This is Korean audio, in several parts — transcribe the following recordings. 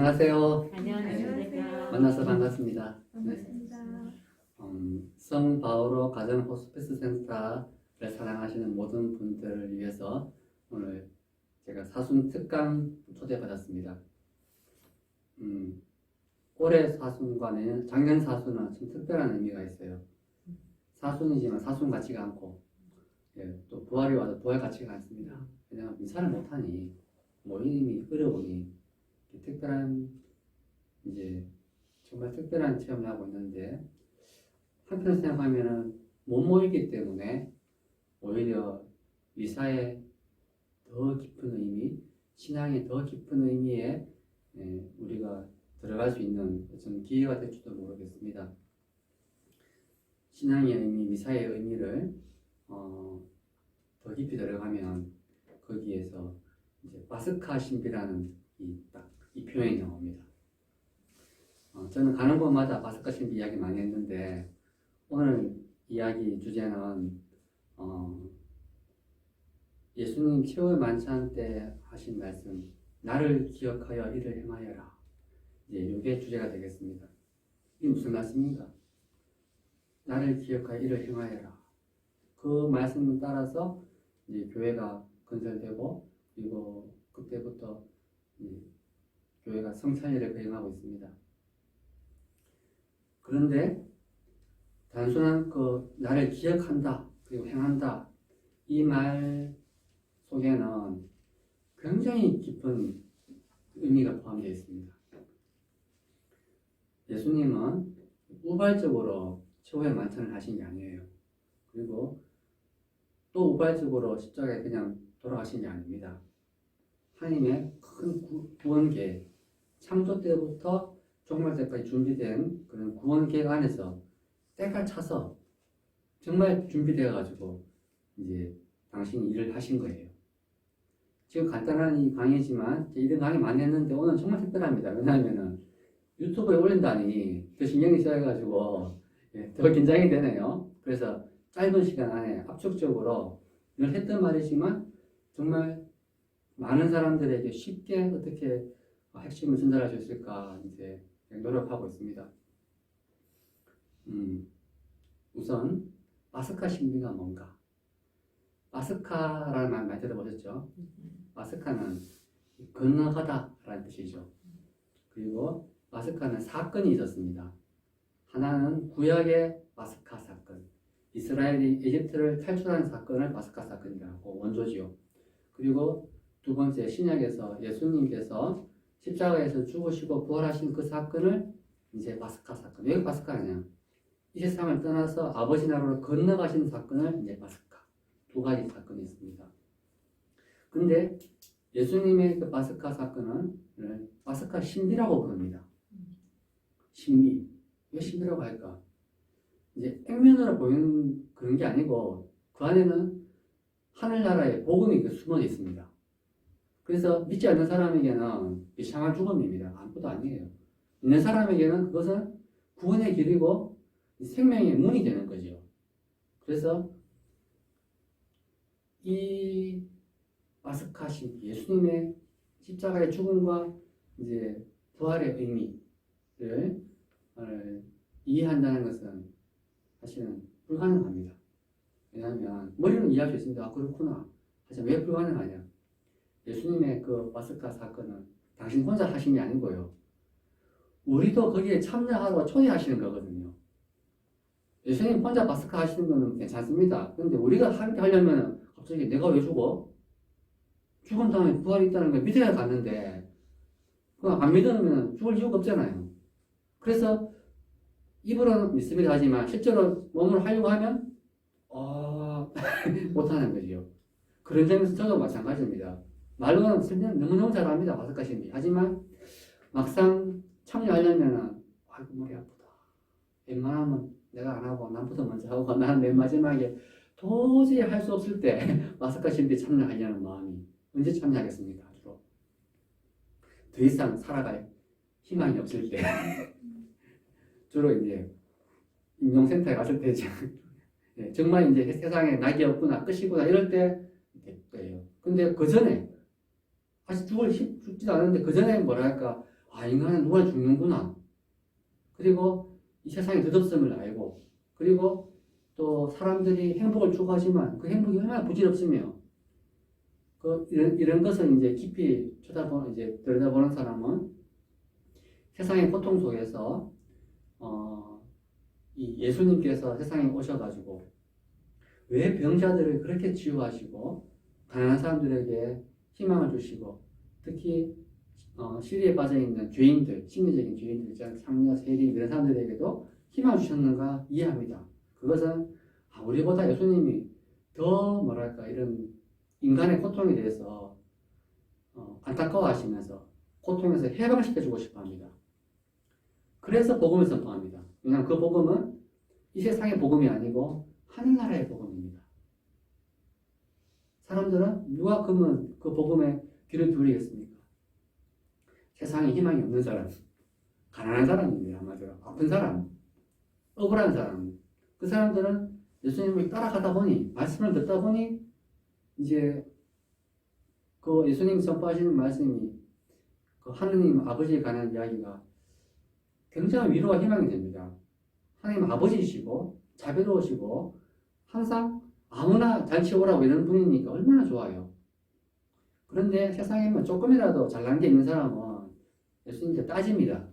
안녕하세요. 안녕하십니까. 만나서 반갑습니다. 반갑습니다. 성 바오로 가정 호스피스 센터를 사랑하시는 모든 분들을 위해서 오늘 제가 사순 특강 초대받았습니다. 올해 사순과 내년 작년 사순은 좀 특별한 의미가 있어요. 사순이지만 사순 같지가 않고, 또 부활이 와도 부활 같지가 않습니다. 왜냐하면 미사를 못하니 모임이 어려우니 특별한 이제 정말 특별한 체험을 하고 있는데, 한편 생각하면은 못 모이기 때문에 오히려 미사의 더 깊은 의미, 신앙의 더 깊은 의미에 우리가 들어갈 수 있는 어떤 기회가 될지도 모르겠습니다. 신앙의 의미, 미사의 의미를 더 깊이 들어가면 거기에서 이제 파스카 신비라는 이 표현이 나옵니다. 저는 가는 곳마다 파스카 신비 이야기 많이 했는데, 오늘 이야기 주제는 예수님 최후의 만찬 때 하신 말씀, 나를 기억하여 이를 행하여라. 이제 이게 주제가 되겠습니다. 이게 무슨 말씀인가? 나를 기억하여 이를 행하여라. 그 말씀을 따라서 이제 교회가 건설되고, 그리고 그때부터 교회가 성찬일을 거행하고 있습니다. 그런데 단순한 나를 기억한다, 그리고 행한다, 이 말 속에는 굉장히 깊은 의미가 포함되어 있습니다. 예수님은 우발적으로 최후의 만찬을 하신 게 아니에요. 그리고 또 우발적으로 십자가에 그냥 돌아가신 게 아닙니다. 하나님의 큰 구원 계획, 창조 때부터 종말 때까지 준비된 그런 구원 계획 안에서 때가 차서 정말 준비되어 가지고 이제 당신이 일을 하신 거예요. 지금 간단한 이 강의지만 이런 강의 많이 했는데 오늘 정말 특별합니다. 왜냐하면은 유튜브에 올린다니 더 신경이 쓰여가지고 더 긴장이 되네요. 그래서 짧은 시간 안에 압축적으로 늘 했던 말이지만 정말 많은 사람들에게 쉽게 어떻게 핵심을 전달할 수 있을까 이제 노력하고 있습니다. 우선 파스카 신비가 뭔가? 파스카라는 말 많이 들어보셨죠? 파스카는 건너가다라는 뜻이죠. 그리고 파스카는 사건이 있었습니다. 하나는 구약의 파스카 사건, 이스라엘이 에집트를 탈출하는 사건을 파스카 사건이라고 원조지요. 그리고 두 번째, 신약에서 예수님께서 십자가에서 죽으시고 부활하신 그 사건을 이제 파스카 사건. 왜 파스카냐? 이 세상을 떠나서 아버지 나라로 건너가신 사건을 이제 파스카. 두 가지 사건이 있습니다. 근데 예수님의 그 파스카 사건은 파스카 신비라고 부릅니다. 신비. 왜 신비라고 할까? 이제 액면으로 보이는 그런 게 아니고 그 안에는 하늘나라의 복음이 숨어 있습니다. 그래서 믿지 않는 사람에게는 이상한 죽음입니다. 아무것도 아니에요. 있는 사람에게는 그것은 구원의 길이고 생명의 문이 되는 거죠. 그래서 이 파스카 신비, 예수님의 십자가의 죽음과 이제 부활의 의미를 이해한다는 것은 사실은 불가능합니다. 왜냐하면 머리는 이해할 수 있습니다. 아, 그렇구나. 하지만 왜 불가능하냐? 예수님의 그 파스카 사건은 당신 혼자 하신 게 아니고요. 우리도 거기에 참여하고 초대하시는 거거든요. 예수님 혼자 파스카 하시는 거는 괜찮습니다. 그런데 우리가 함께 하려면 갑자기 내가 왜 죽어? 죽은 다음에 부활이 있다는 걸 믿어야 갔는데 그거 안 믿으면 죽을 이유가 없잖아요. 그래서 입으로는 믿습니다 하지만 실제로 몸으로 하려고 하면 못하는 거죠. 그런 점에서 저도 마찬가지입니다. 말로는 설명 너무너무 잘합니다. 파스카 신비. 하지만 막상 참여하려면은 아이고 머리 아프다. 웬만하면 내가 안 하고 남부터 먼저 하고 나는 맨 마지막에 도저히 할 수 없을 때 파스카 신비 참여하려는 마음이 언제 참여하겠습니까? 주로 더 이상 살아갈 희망이 없을 때 주로 이제 임용센터에 갔을 때 정말 이제 세상에 낙이 없구나 끝이구나 이럴 때 거예요. 근데 그 전에 아직 죽지도 않았는데 그 전에 뭐랄까 인간은 누가 죽는구나. 그리고 이 세상의 덧없음을 알고, 그리고 또 사람들이 행복을 추구하지만 그 행복이 얼마나 부질없으며, 이런 것을 이제 깊이 들여다보는 사람은 세상의 고통 속에서, 이 예수님께서 세상에 오셔가지고, 왜 병자들을 그렇게 치유하시고, 가난한 사람들에게 희망을 주시고, 특히 시리에 빠져있는 죄인들, 심리적인 죄인들, 상녀, 세리 이런 사람들에게도 희망을 주셨는가 이해합니다. 그것은 우리보다 예수님이 더 이런 인간의 고통에 대해서 안타까워하시면서 고통에서 해방시켜주고 싶어합니다. 그래서 복음을 선포합니다. 왜냐하면 그 복음은 이 세상의 복음이 아니고 하늘나라의 복음입니다. 사람들은 누가 그러면 그 복음에 귀를 기울이겠습니까? 세상에 희망이 없는 사람, 가난한 사람입니다. 한마디로 아픈 사람, 억울한 사람. 그 사람들은 예수님을 따라가다 보니, 말씀을 듣다 보니 이제 그 예수님 선포하시는 말씀이 그 하느님 아버지에 관한 이야기가 굉장히 위로와 희망이 됩니다. 하나님 아버지이시고 자비로우시고 항상 아무나 잘 치우라고 이런 분이니까 얼마나 좋아요. 그런데 세상에 뭐 조금이라도 잘난 게 있는 사람은 예수님께 따집니다.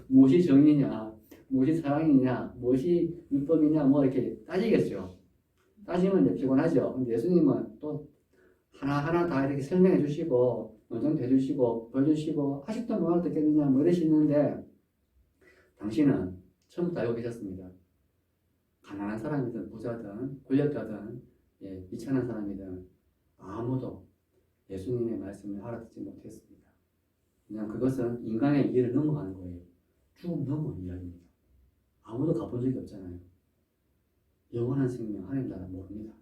무엇이 정의냐, 무엇이 사랑이냐, 무엇이 율법이냐, 뭐 이렇게 따지겠죠. 따지면 이제 피곤하죠. 근데 예수님은 또 하나하나 다 이렇게 설명해 주시고, 논정도 해주시고, 보여주시고, 아직도 뭐 알아듣겠느냐, 뭐 이러시는데, 당신은 처음부터 알고 계셨습니다. 가난한 사람이든 부자든 권력자든 미천한 사람이든 아무도 예수님의 말씀을 알아듣지 못했습니다. 그냥 그것은 인간의 이해를 넘어가는 거예요. 쭉 넘어온 이야기입니다. 아무도 가본 적이 없잖아요. 영원한 생명, 하나님 나라 모릅니다.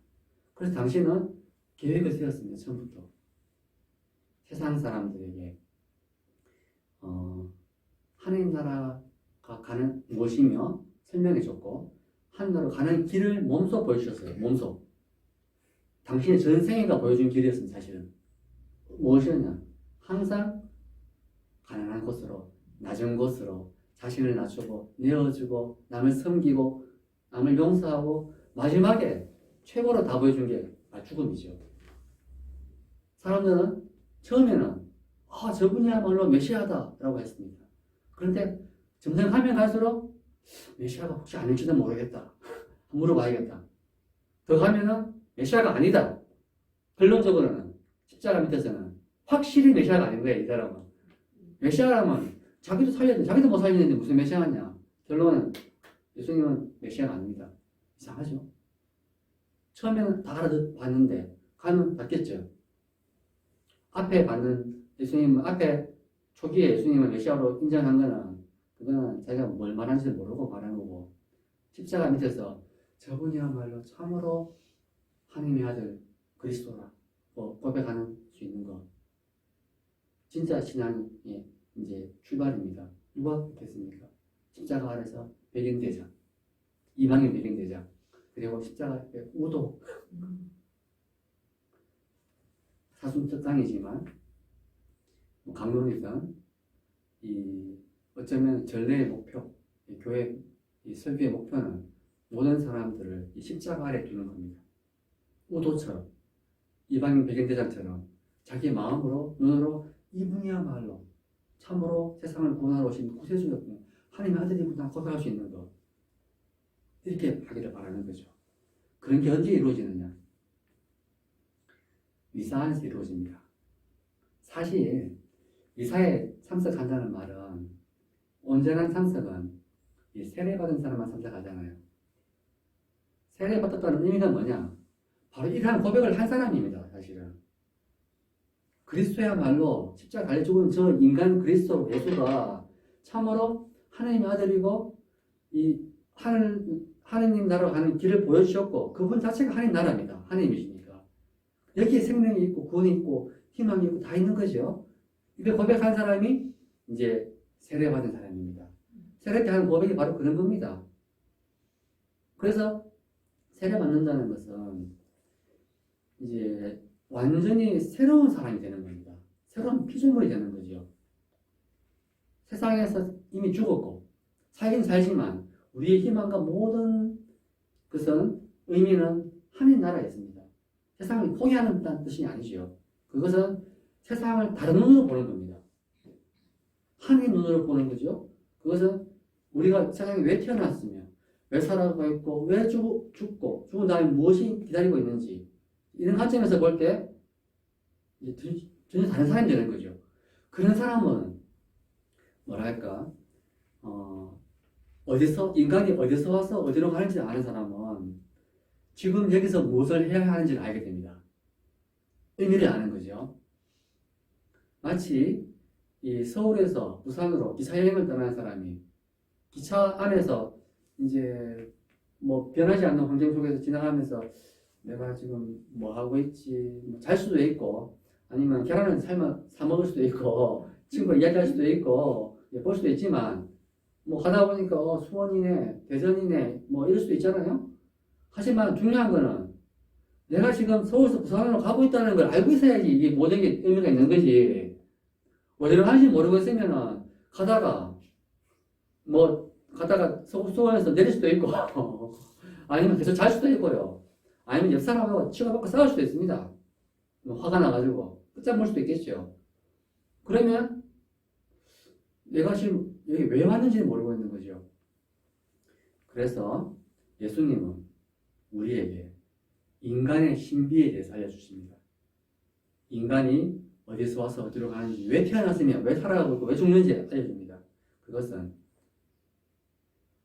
그래서 당신은 계획을 세웠습니다. 처음부터. 세상 사람들에게 하나님 나라가 가는 무엇이며 설명해줬고 하나님 나라로 가는 길을 몸소 보여주셨어요. 몸소. 당신의 전생애가 보여준 길이었습니다. 사실은. 무엇이었냐? 항상 가난한 곳으로, 낮은 곳으로 자신을 낮추고 내어주고 남을 섬기고 남을 용서하고 마지막에 최고로 다 보여준 게 죽음이죠. 사람들은 처음에는 저분이야말로 메시아다라고 했습니다. 그런데 점점 가면 갈수록 메시아가 혹시 아닐지도 모르겠다. 물어봐야겠다. 더 가면은 메시아가 아니다. 결론적으로는 십자가 밑에서는 확실히 메시아가 아닌 거예요. 이 사람은. 메시아라면 자기도 살려야 돼. 자기도 못 살리는데 무슨 메시아냐. 결론은 예수님은 메시아가 아닙니다. 이상하죠? 처음에는 다 알아봤는데 가면 받겠죠. 앞에 받는 예수님은 초기에 예수님을 메시아로 인정한 거는 그거는 자기가 뭘 말하는지 모르고 말하는 거고 십자가 밑에서 저분이야말로 참으로 하나님의 아들 그리스도라 고백하는 수 있는 거 진짜 신앙의 이제 출발입니다. 누가 그랬습니까? 십자가 아래서 백인대장, 이방인 백인대장, 그리고 십자가 앞에 우도 사순 땅이지만 강론이든 어쩌면 전례의 목표, 교회 설교의 목표는 모든 사람들을 이 십자가 아래 두는 겁니다. 우도처럼 이방인 백인대장처럼 자기 마음으로 눈으로 이분이야말로 참으로 세상을 구원하러 오신 구세주였구나, 하나님의 아들이구나 고백할 수 있는 것, 이렇게 하기를 바라는 거죠. 그런 게 언제 이루어지느냐? 미사 안에서 이루어집니다. 사실 미사에 참석한다는 말은 온전한 참석은 이 세례받은 사람만 참석하잖아요. 세례받았다는 의미가 뭐냐? 바로 이러한 고백을 한 사람입니다. 사실은 그리스도야말로 십자가 달려 죽은 저 인간 그리스도 예수가 참으로 하나님의 아들이고 이 하느님 나라로 가는 길을 보여주셨고 그분 자체가 하나님 나라입니다. 하나님이시니까 여기에 생명이 있고 구원이 있고 희망이 있고 다 있는 거죠. 이걸 고백한 사람이 이제 세례받은 사람입니다. 세례 때 하는 고백이 바로 그런 겁니다. 그래서 세례받는다는 것은 이제 완전히 새로운 사람이 되는 겁니다. 새로운 피조물이 되는 거죠. 세상에서 이미 죽었고 살긴 살지만 우리의 희망과 모든 것은 의미는 하나님 나라에 있습니다. 세상을 포기하는 뜻이 아니지요. 그것은 세상을 다른 눈으로 보는 겁니다. 하나님 눈으로 보는 거죠. 그것은 우리가 세상에 왜 태어났으며 왜 살아가고 있고 왜 죽고 죽은 다음에 무엇이 기다리고 있는지 이런 관점에서 볼 때 전혀 다른 사람이 되는 거죠. 그런 사람은 뭐랄까 인간이 어디서 와서 어디로 가는지 아는 사람은 지금 여기서 무엇을 해야 하는지를 알게 됩니다. 의미를 아는 거죠. 마치 이 서울에서 부산으로 기차 여행을 떠나는 사람이 기차 안에서 이제 뭐 변하지 않는 환경 속에서 지나가면서 내가 지금 뭐 하고 있지 잘 수도 있고 아니면 계란을 사 먹을 수도 있고 친구가 이야기할 수도 있고 볼 수도 있지만 뭐 가다 보니까 수원이네 대전이네 뭐 이럴 수도 있잖아요. 하지만 중요한 거는 내가 지금 서울에서 부산으로 가고 있다는 걸 알고 있어야지 이게 모든 게 의미가 있는 거지. 어디로 가는지 모르고 있으면은 가다가 수원에서 내릴 수도 있고 아니면 계속 잘 수도 있고요. 아니면 옆 사람하고 치고받고 싸울 수도 있습니다. 화가 나가지고 끝장볼 수도 있겠죠. 그러면 내가 지금 여기 왜 왔는지는 모르고 있는 거죠. 그래서 예수님은 우리에게 인간의 신비에 대해서 알려주십니다. 인간이 어디서 와서 어디로 가는지, 왜 태어났으며 왜 살아가고 있고 왜 죽는지 알려줍니다. 그것은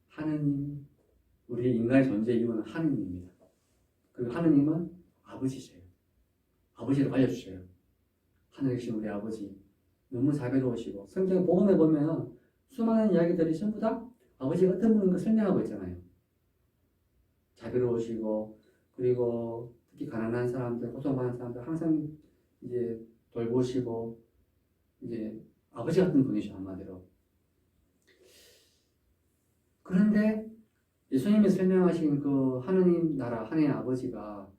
하느님, 우리 인간의 존재의 이유는 하느님입니다. 그리고 하느님은 아버지세요. 아버지를 알려주셔요. 하늘에 계신 우리 아버지 너무 자비로우시고 성경 복음에 보면 수많은 이야기들이 전부 다 아버지가 어떤 분인 걸 설명하고 있잖아요. 자비로우시고 그리고 특히 가난한 사람들, 고통받는 사람들 항상 이제 돌보시고 이제 아버지 같은 분이죠 한마디로. 그런데 예수님이 설명하신 그 하느님 나라, 하느님 아버지가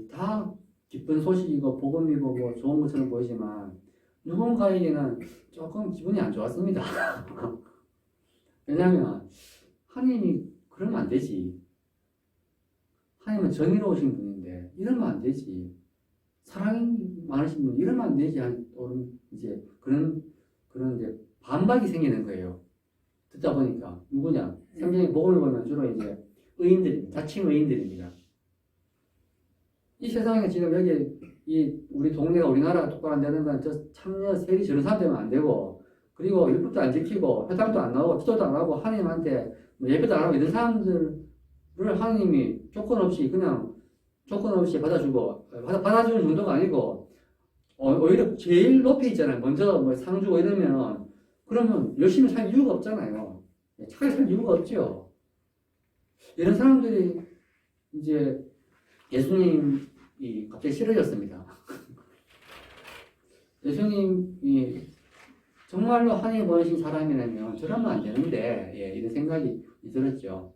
다 기쁜 소식이고 복음이고 뭐 좋은 것처럼 보이지만 누군가에게는 조금 기분이 안 좋았습니다. 왜냐하면 하느님이 그러면 안 되지. 하나님은 정의로우신 분인데 이러면 안 되지. 사랑이 많으신 분 이러면 안 되지. 이제 그런 이제 반박이 생기는 거예요. 듣다 보니까 누구냐? 성경의 복음을 보면 주로 이제 의인들입니다. 자칭 의인들입니다. 이 세상에 지금 여기 우리 동네가 우리나라가 똑바로 안 되는 건 저 참여 세리 저런 사람 되면 안 되고 그리고 율법도 안 지키고 회당도 안 나오고 기도도 안 하고 하나님한테 뭐 예배도 안 하고 이런 사람들을 하나님이 조건 없이 받아주고 받아주는 정도가 아니고 오히려 제일 높이 있잖아요. 먼저 뭐 상 주고 이러면 그러면 열심히 살 이유가 없잖아요. 차라리 살 이유가 없죠. 이런 사람들이 이제 예수님이 갑자기 싫어졌습니다. 예수님이 정말로 하나님 보내신 사람이라면 저러면 안 되는데 이런 생각이 들었죠.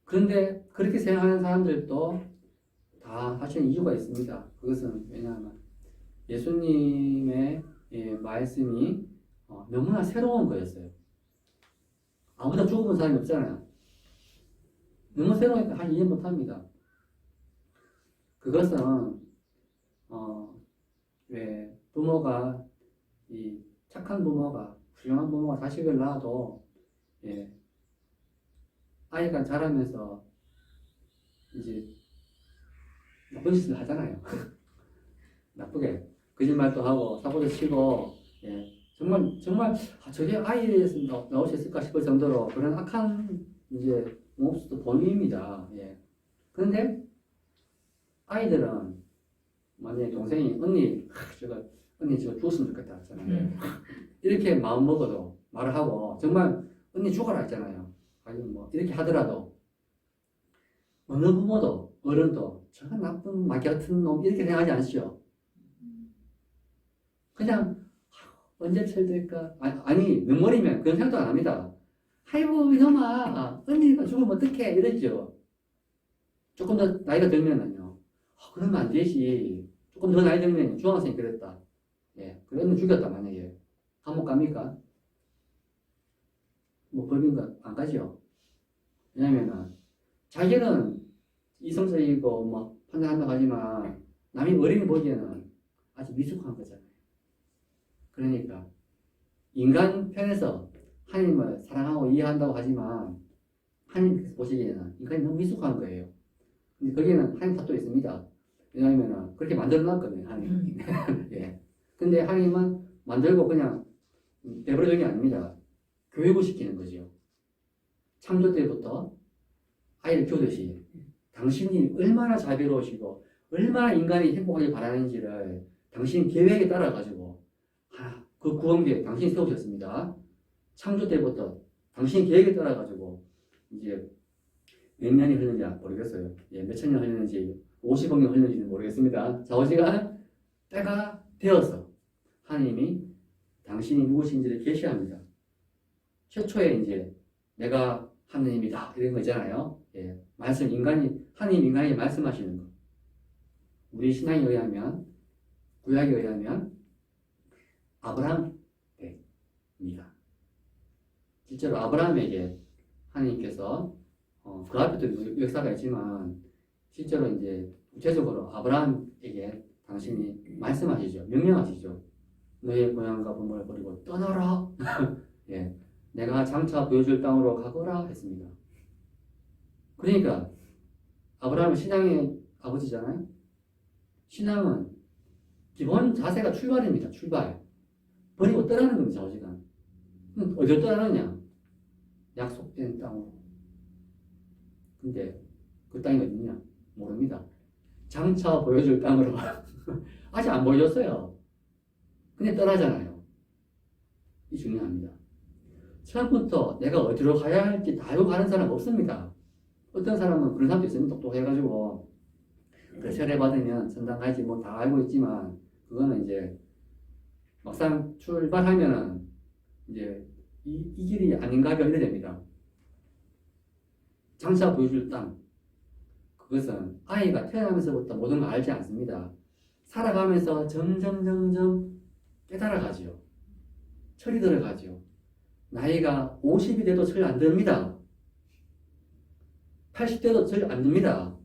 그런데 그렇게 생각하는 사람들도 다 사실은 이유가 있습니다. 그것은 왜냐하면 예수님의 말씀이 너무나 새로운 거였어요. 아무나 죽어본 사람이 없잖아요. 너무 새로우니까 이해 못합니다. 그것은 왜 부모가 착한 부모가 훌륭한 부모가 자식을 낳아도 아이가 자라면서 이제 나쁜 짓을 하잖아요. 나쁘게 거짓말도 하고 사고도 치고 정말 저게 아이에서 나올 수 있을까 싶을 정도로 그런 악한 이제 모습도 본인입니다. 그런데 아이들은 만약에 동생이 언니 저거 죽었으면 좋겠다 했잖아요. 이렇게 마음 먹어도 말을 하고 정말 언니 죽어라 했잖아요. 아니면 뭐 이렇게 하더라도 어느 부모도 어른도 저 나쁜 마귀 같은 놈 이렇게 생각하지 않으시죠. 그냥 언제 철들까? 아니 능머리면 그런 생각도 안 합니다. 아이고 이놈아 언니가 죽으면 어떡해 이러죠. 조금 더 나이가 들면은요. 그러면 안 되지. 조금 더 나이 들면 중학생이 그랬다. 그래 언니 죽였다 만약에. 감옥 갑니까? 뭐 법인가 안 가죠. 왜냐면은 자기는 이성적이고 뭐 판단한다고 하지만 남이 어린이 보기에는 아주 미숙한 거잖아요. 그러니까 인간 편에서 하나님을 사랑하고 이해한다고 하지만 하나님께서 보시기에는 인간이 너무 미숙한 거예요. 근데 거기에는 하나님 탓도 있습니다. 왜냐하면 그렇게 만들어 놨거든요, 하나님이. 예. 근데 하나님은 만들고 그냥 내버려둔 게 아닙니다. 교육을 시키는 거죠. 창조 때부터 아이를 키우듯이 당신이 얼마나 자비로우시고 얼마나 인간이 행복하게 바라는지를 당신 계획에 따라 가지고 그 구원 계획 당신이 세우셨습니다. 창조 때부터 당신 계획에 따라 가지고 이제 몇 년이 흘렀는지 모르겠어요. 예, 몇천 년 흘렀는지 50억 년 흘렀는지는 모르겠습니다. 좌우지간 때가 되어서 하나님이 당신이 누구신지를 계시합니다. 최초에 이제 내가 하나님이다 이런 거 있잖아요. 예, 말씀 하나님 인간이 말씀하시는 거. 우리 신앙에 의하면 구약에 의하면 아브라함 때입니다. 실제로 아브라함에게 하나님께서 그 앞에도 역사가 있지만 실제로 이제 구체적으로 아브라함에게 당신이 말씀하시죠. 명령하시죠. 너의 고향과 부모를 버리고 떠나라. 예, 내가 장차 보여줄 땅으로 가거라 했습니다. 그러니까 아브라함은 신앙의 아버지잖아요. 신앙은 기본 자세가 출발입니다. 출발. 버리고 떠나는 겁니다. 어지간. 어디로 떠나느냐? 약속된 땅으로. 근데 그 땅이 어디냐? 모릅니다. 장차 보여줄 땅으로. 아직 안 보여줬어요. 근데 떠나잖아요. 이 중요합니다. 처음부터 내가 어디로 가야 할지 다 알고 가는 사람 없습니다. 어떤 사람은 그런 사람도 있습니다. 똑똑해가지고 그 세례 받으면 선당 가지 뭐 다 알고 있지만 그거는 이제 막상 출발하면은 이제 이 길이 아닌가 이래 됩니다. 장차 보여줄 땅 그것은 아이가 태어나면서부터 모든 걸 알지 않습니다. 살아가면서 점점 깨달아가지요. 철이 들어가죠. 나이가 50이 돼도 철 안 듭니다. 80대도 철 안 듭니다.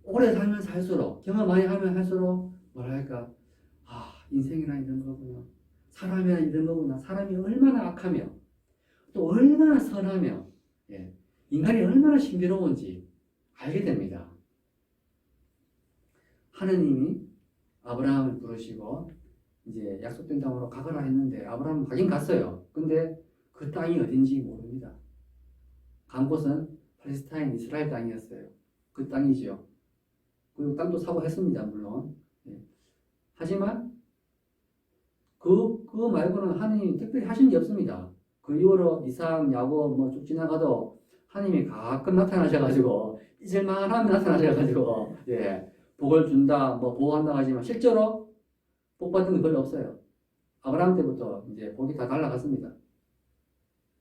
오래 살면 살수록 경험 많이 하면 할수록 뭐랄까 인생이란 이런 거구나. 사람이란 이런 거구나. 사람이 얼마나 악하며 또 얼마나 선하며 예, 인간이 얼마나 신비로운지 알게 됩니다. 하느님이 아브라함을 부르시고 이제 약속된 땅으로 가거라 했는데 아브라함은 가긴 갔어요. 근데 그 땅이 어딘지 모릅니다. 간 곳은 팔레스타인 이스라엘 땅이었어요. 그 땅이죠. 그 땅도 사고 했습니다. 물론. 예. 하지만 그거 말고는 하느님이 특별히 하신 게 없습니다. 그 이후로 이삭, 야곱 뭐 쭉 지나가도 하느님이 가끔 나타나셔가지고 잊을만 하면 나타나셔가지고 예, 복을 준다, 뭐 보호한다 하지만 실제로 복 받은 게 별로 없어요. 아브라함 때부터 이제 복이 다 달라갔습니다.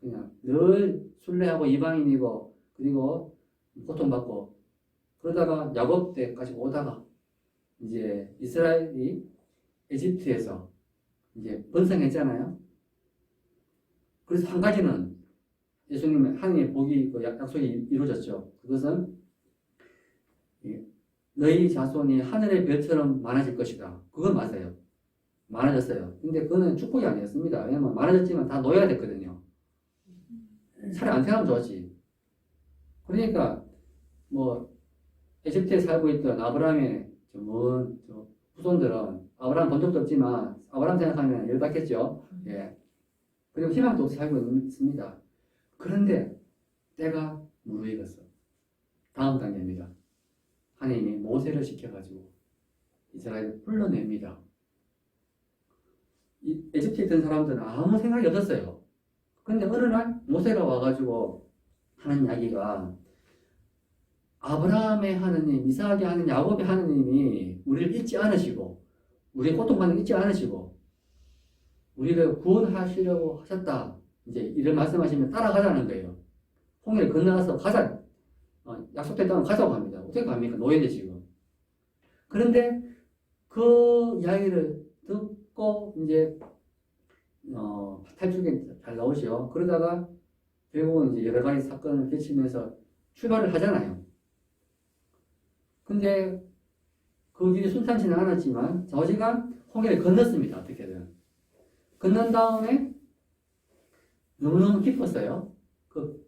그냥 늘 순례하고 이방인이고 그리고 고통받고 그러다가 야곱 때까지 오다가 이제 이스라엘이 에집트에서 이제 번성했잖아요. 그래서 한 가지는 예수님의 하나님의 복이 그 약속이 이루어졌죠. 그것은 너희 자손이 하늘의 별처럼 많아질 것이다. 그건 맞아요. 많아졌어요. 근데 그거는 축복이 아니었습니다. 왜냐면 많아졌지만 다 놓여야 됐거든요. 차라리 안 태어나면 좋았지. 그러니까 뭐 에집트에 살고 있던 아브라함의 후손들은 아브라함 본 적도 없지만 아브라함 생각하면 열받겠죠. 예. 그리고 희망도 없이 살고 있습니다. 그런데 때가 무르익었어. 다음 단계입니다. 하나님이 모세를 시켜가지고 이스라엘을 불러냅니다. 이 에집트에 있던 사람들은 아무 생각이 없었어요. 근데 어느 날 모세가 와가지고 하는 이야기가 아브라함의 하느님, 이삭의 하느님, 야곱의 하느님이 우리를 잊지 않으시고 우리의 고통받는 잊지 않으시고 우리를 구원하시려고 하셨다. 이제 이런 말씀하시면 따라가자는 거예요. 홍해를 건너가서 가자. 약속된 땅을 가자고 합니다. 어떻게 갑니까? 노예인데 지금. 그런데 그 이야기를 듣고 이제 탈출이 잘 나오죠. 그러다가 결국은 이제 여러 가지 사건을 거치면서 출발을 하잖아요. 근데 그 길이 순탄치는 않았지만 좌우지간 홍해를 건넜습니다. 어떻게든. 건넌 다음에 너무너무 기뻤어요. 그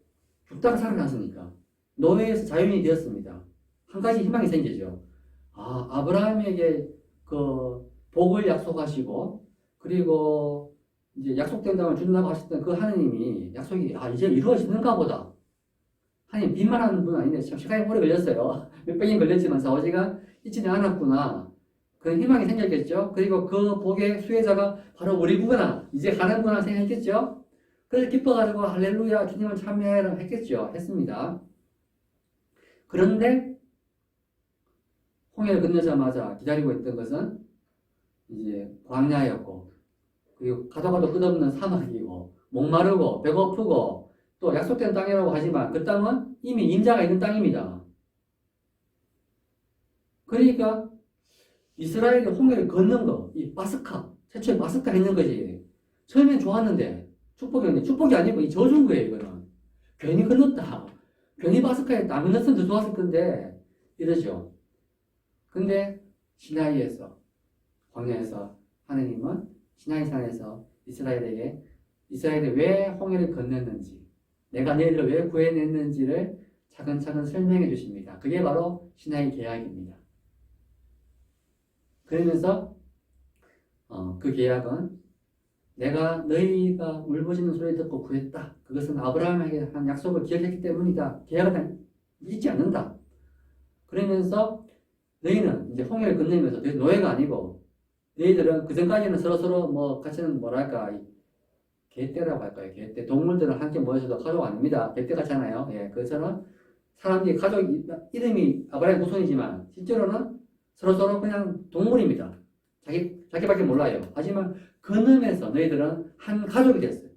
죽다가 살아났으니까. 노예에서 자유인이 되었습니다. 한 가지 희망이 생기죠. 아, 아브라함에게 그 복을 약속하시고 그리고 이제 약속된 다음에 준다고 하셨던 그 하느님이 약속이 이제 이루어지는가 보다. 하나님 빚만 하는 분 아닌데 참 시간이 오래 걸렸어요. 몇백년 걸렸지만 사오지가 잊지는 않았구나. 그런 희망이 생겼겠죠. 그리고 그 복의 수혜자가 바로 우리구나. 이제 가는구나 생각했겠죠. 그래서 기뻐가지고 할렐루야 주님을 참여해라 했겠죠. 했습니다. 그런데 홍해를 건너자마자 기다리고 있던 것은 이제 광야였고 그리고 가도 끝없는 사막이고 목마르고 배고프고 또 약속된 땅이라고 하지만 그 땅은 이미 인자가 있는 땅입니다. 그러니까 이스라엘이 홍해를 걷는 거, 이 파스카, 최초의 파스카 했는 거지. 처음엔 좋았는데 축복이었는데 축복이 아니고 이 저주인 거예요. 이거는 괜히 건넜다. 괜히 파스카에 안 건넜으면 더 좋았을 건데 이러죠. 근데 시나이에서 광야에서 하느님은 시나이산에서 이스라엘이 왜 홍해를 건넜는지 내가 너희들을 왜 구해냈는지를 차근차근 설명해 주십니다. 그게 바로 시나이 계약입니다. 그러면서 그 계약은 내가 너희가 울부짖는 소리 듣고 구했다. 그것은 아브라함에게 한 약속을 기억했기 때문이다. 계약은 잊지 않는다. 그러면서 너희는 이제 홍해를 건너면서 너희 노예가 아니고 너희들은 그전까지는 서로서로 뭐 같이는 뭐랄까 개떼라고 할까요? 개떼 동물들은 함께 모여서도 가족 아닙니다. 개떼 같잖아요. 예, 그것처럼 사람들이 가족 이름이 아브라함 후손이지만 실제로는 서로서로 그냥 동물입니다. 자기밖에 몰라요. 하지만 건너면서 너희들은 한 가족이 됐어요.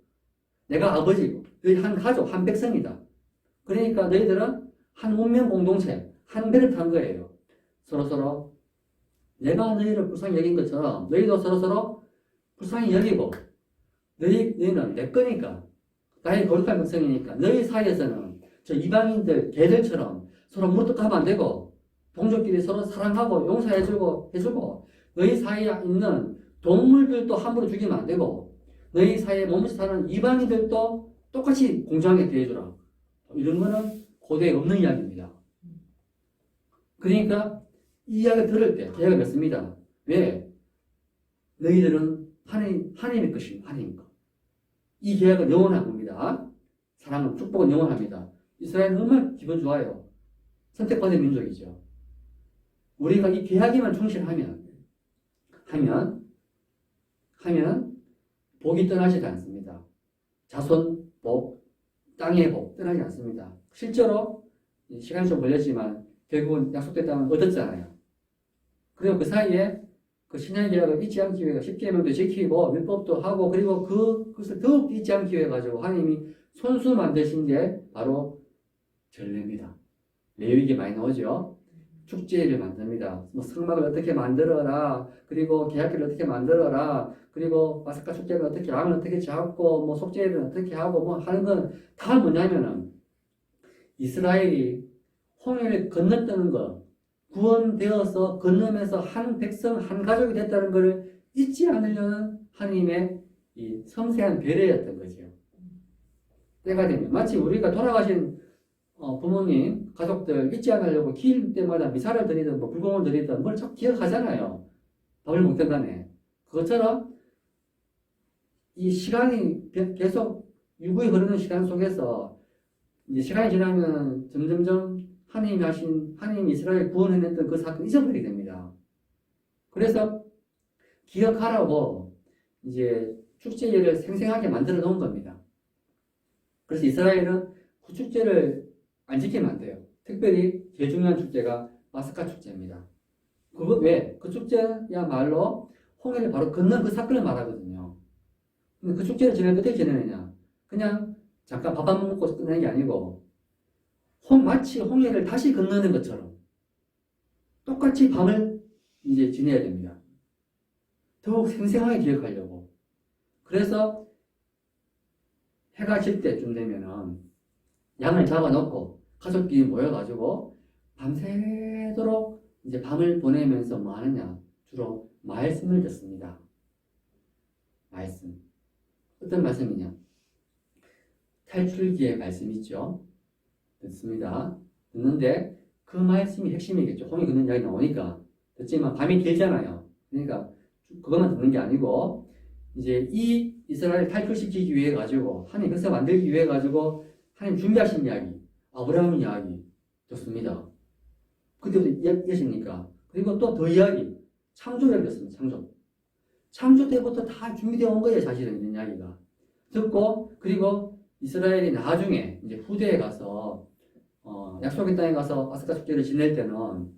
내가 아버지고 너희 한 가족, 한 백성이다. 그러니까 너희들은 한 운명 공동체, 한 배를 탄 거예요. 서로서로 내가 너희를 불쌍히 여긴 것처럼 너희도 서로서로 불쌍히 여기고 너희는 내 거니까 나의 거룩한 백성이니까 너희 사이에서는 저 이방인들 개들처럼 서로 무릎하면 안 되고 동족끼리 서로 사랑하고 용서해주고 해주고 너희 사이에 있는 동물들도 함부로 죽이면 안 되고 너희 사이에 머물러 사는 이방인들도 똑같이 공정하게 대해주라. 이런 거는 고대에 없는 이야기입니다. 그러니까 이 이야기를 들을 때 계약을 맺습니다. 왜? 너희들은 하나님의 것입니다. 하나님 것. 이 계약은 영원한 겁니다. 사랑은 축복은 영원합니다. 이스라엘은 얼마나 기분 좋아요. 선택받은 민족이죠. 우리가 이 계약에만 충실하면 복이 떠나지 않습니다. 자손 복, 땅의 복 떠나지 않습니다. 실제로 시간이 좀 걸렸지만 결국은 약속된 땅을 얻었잖아요. 그리고 그 사이에 그 신앙 계약을 잊지 않기 위해 10계명도 지키고 율법도 하고 그리고 그것을 더욱 잊지 않기 위해 가지고 하나님이 손수 만드신 게 바로 전례입니다. 레위기 많이 나오죠. 축제를 만듭니다. 뭐 성막을 어떻게 만들어라. 그리고 계약기를 어떻게 만들어라. 그리고 파스카 축제를 어떻게 양을 어떻게 잡고 뭐 속죄를 어떻게 하고 뭐 하는 건 다 뭐냐면은 이스라엘이 홍해를 건넜다는 거 구원되어서 건너면서 한 백성 한 가족이 됐다는 것을 잊지 않으려는 하나님의 이 섬세한 배려였던 거죠. 때가 되면 마치 우리가 돌아가신 부모님, 가족들 잊지 않으려고 기일 때마다 미사를 드리든 뭐 불공을 드리든 뭘 자꾸 기억하잖아요. 밥을 먹든 간에. 그것처럼 이 시간이 계속 유구히 흐르는 시간 속에서 이제 시간이 지나면 점점점 하나님이 이스라엘 구원해냈던 그 사건 잊어버리게 됩니다. 그래서 기억하라고 이제 축제를 생생하게 만들어 놓은 겁니다. 그래서 이스라엘은 그 축제를 안 지키면 안 돼요. 특별히 제일 중요한 축제가 파스카 축제입니다. 그거 왜? 그 축제야말로 홍해를 바로 건넌 그 사건을 말하거든요. 근데 그 축제를 지내면 어떻게 지내느냐? 그냥 잠깐 밥 한 번 먹고 끝내는 게 아니고 마치 홍해를 다시 건너는 것처럼 똑같이 밤을 이제 지내야 됩니다. 더욱 생생하게 기억하려고. 그래서 해가 질 때쯤 되면은 양을 잡아놓고 가족끼리 모여가지고 밤새도록 이제 밤을 보내면서 뭐 하느냐? 주로 말씀을 듣습니다. 말씀. 어떤 말씀이냐? 탈출기의 말씀 있죠? 듣습니다. 듣는데 그 말씀이 핵심이겠죠. 홈이 걷는 이야기 나오니까. 듣지만 밤이 길잖아요. 그러니까 그것만 듣는 게 아니고 이제 이 이스라엘 탈출시키기 위해 가지고 하나님 그것을 만들기 위해 가지고 하나님 준비하신 이야기, 아브라함 이야기 듣습니다. 그때부터 이어집니까? 그리고 또 더 이야기, 창조 이야기 듣습니다. 창조 때부터 다 준비되어 온 거예요. 사실은 이런 이야기가. 듣고 그리고 이스라엘이 나중에 이제 후대에 가서 약속의 땅에 가서 파스카 축제를 지낼 때는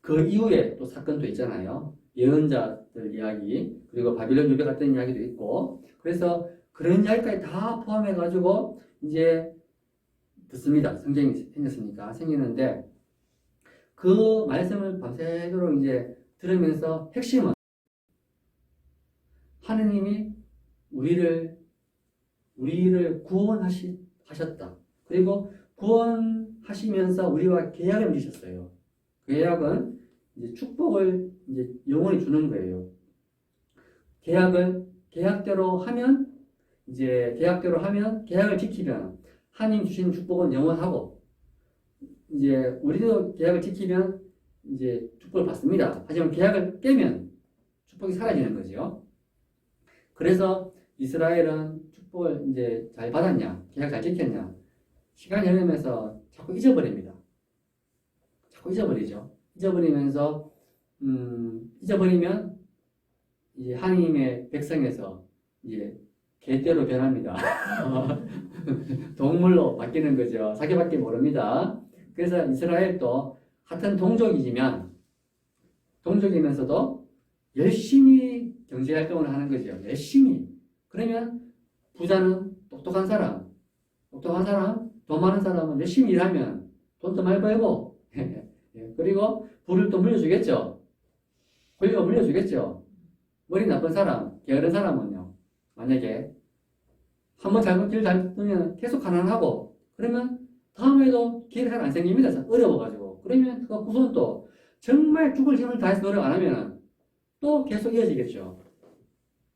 그 이후에 또 사건도 있잖아요. 예언자들 이야기, 그리고 바빌론 유배 갔던 이야기도 있고, 그래서 그런 이야기까지 다 포함해가지고 이제 듣습니다. 성경이 생겼으니까 생기는데 그 말씀을 밤새도록 이제 들으면서 핵심은 하느님이 우리를 구원하셨다. 그리고 구원하시면서 우리와 계약을 맺으셨어요. 그 계약은 이제 축복을 이제 영원히 주는 거예요. 계약대로 하면 계약을 지키면 하나님 주신 축복은 영원하고 이제 우리도 계약을 지키면 이제 축복을 받습니다. 하지만 계약을 깨면 축복이 사라지는 거죠. 그래서 이스라엘은 축복을 이제 잘 받았냐, 계약 잘 지켰냐, 시간이 흐르면서 자꾸 잊어버립니다. 자꾸 잊어버리죠. 잊어버리면 이제 하나님의 백성에서 이제 개떼로 변합니다. 동물로 바뀌는 거죠. 자기밖에 모릅니다. 그래서 이스라엘도 같은 동족이면서도 열심히 경제활동을 하는 거죠. 열심히. 그러면 부자는 똑똑한 사람, 돈 많은 사람은 열심히 일하면 돈도 많이 벌고, 그리고 부를 또 물려주겠죠. 권리가 물려주겠죠. 머리 나쁜 사람, 게으른 사람은요, 만약에 한번 길 잘못 뜨면 계속 가난하고, 그러면 다음에도 기회가 잘 안 생깁니다. 어려워가지고. 그러면 그 후손도 정말 죽을 힘을 다해서 노력 안 하면 또 계속 이어지겠죠.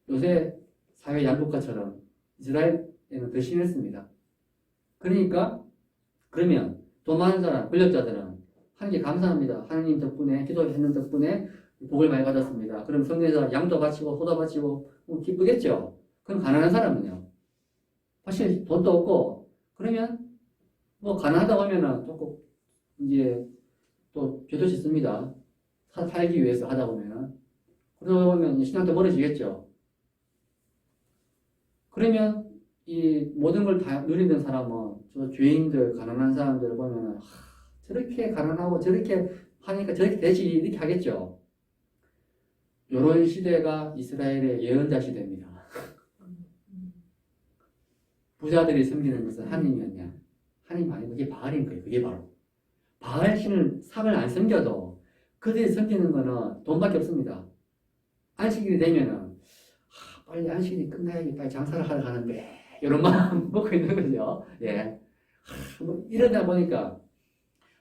요새 사회 양극화처럼 이스라엘에는 더 심했습니다. 그러면 돈 많은 사람, 권력자들은 하나님께 감사합니다. 하나님 덕분에, 기도했는 덕분에 복을 많이 받았습니다. 그럼 성전에서 양도 바치고 소도 바치고 기쁘겠죠. 그럼 가난한 사람은요. 사실 돈도 없고 그러면 뭐 가난하다고 하면은 조금 이제 또 죄도 짓습니다. 살기 위해서 하다 보면은 그러다 보면 신앙도 멀어지겠죠. 그러면 이 모든 걸 다 누리는 사람은 저 죄인들, 가난한 사람들을 보면은 저렇게 가난하고 저렇게 하니까 저렇게 되지 이렇게 하겠죠. 이런 시대가 이스라엘의 예언자 시대입니다. 부자들이 섬기는 것은 하나님이었냐? 하나님 아니고 그게 바알인 거예요. 그게 바로 바알 신을 상을 안 섬겨도 그들이 섬기는 거는 돈밖에 없습니다. 안식일이 되면은 빨리 안식일이 끝나야지 빨리 장사를 하러 가는데 이런 마음 먹고 있는 거죠. 예. 뭐 이러다 보니까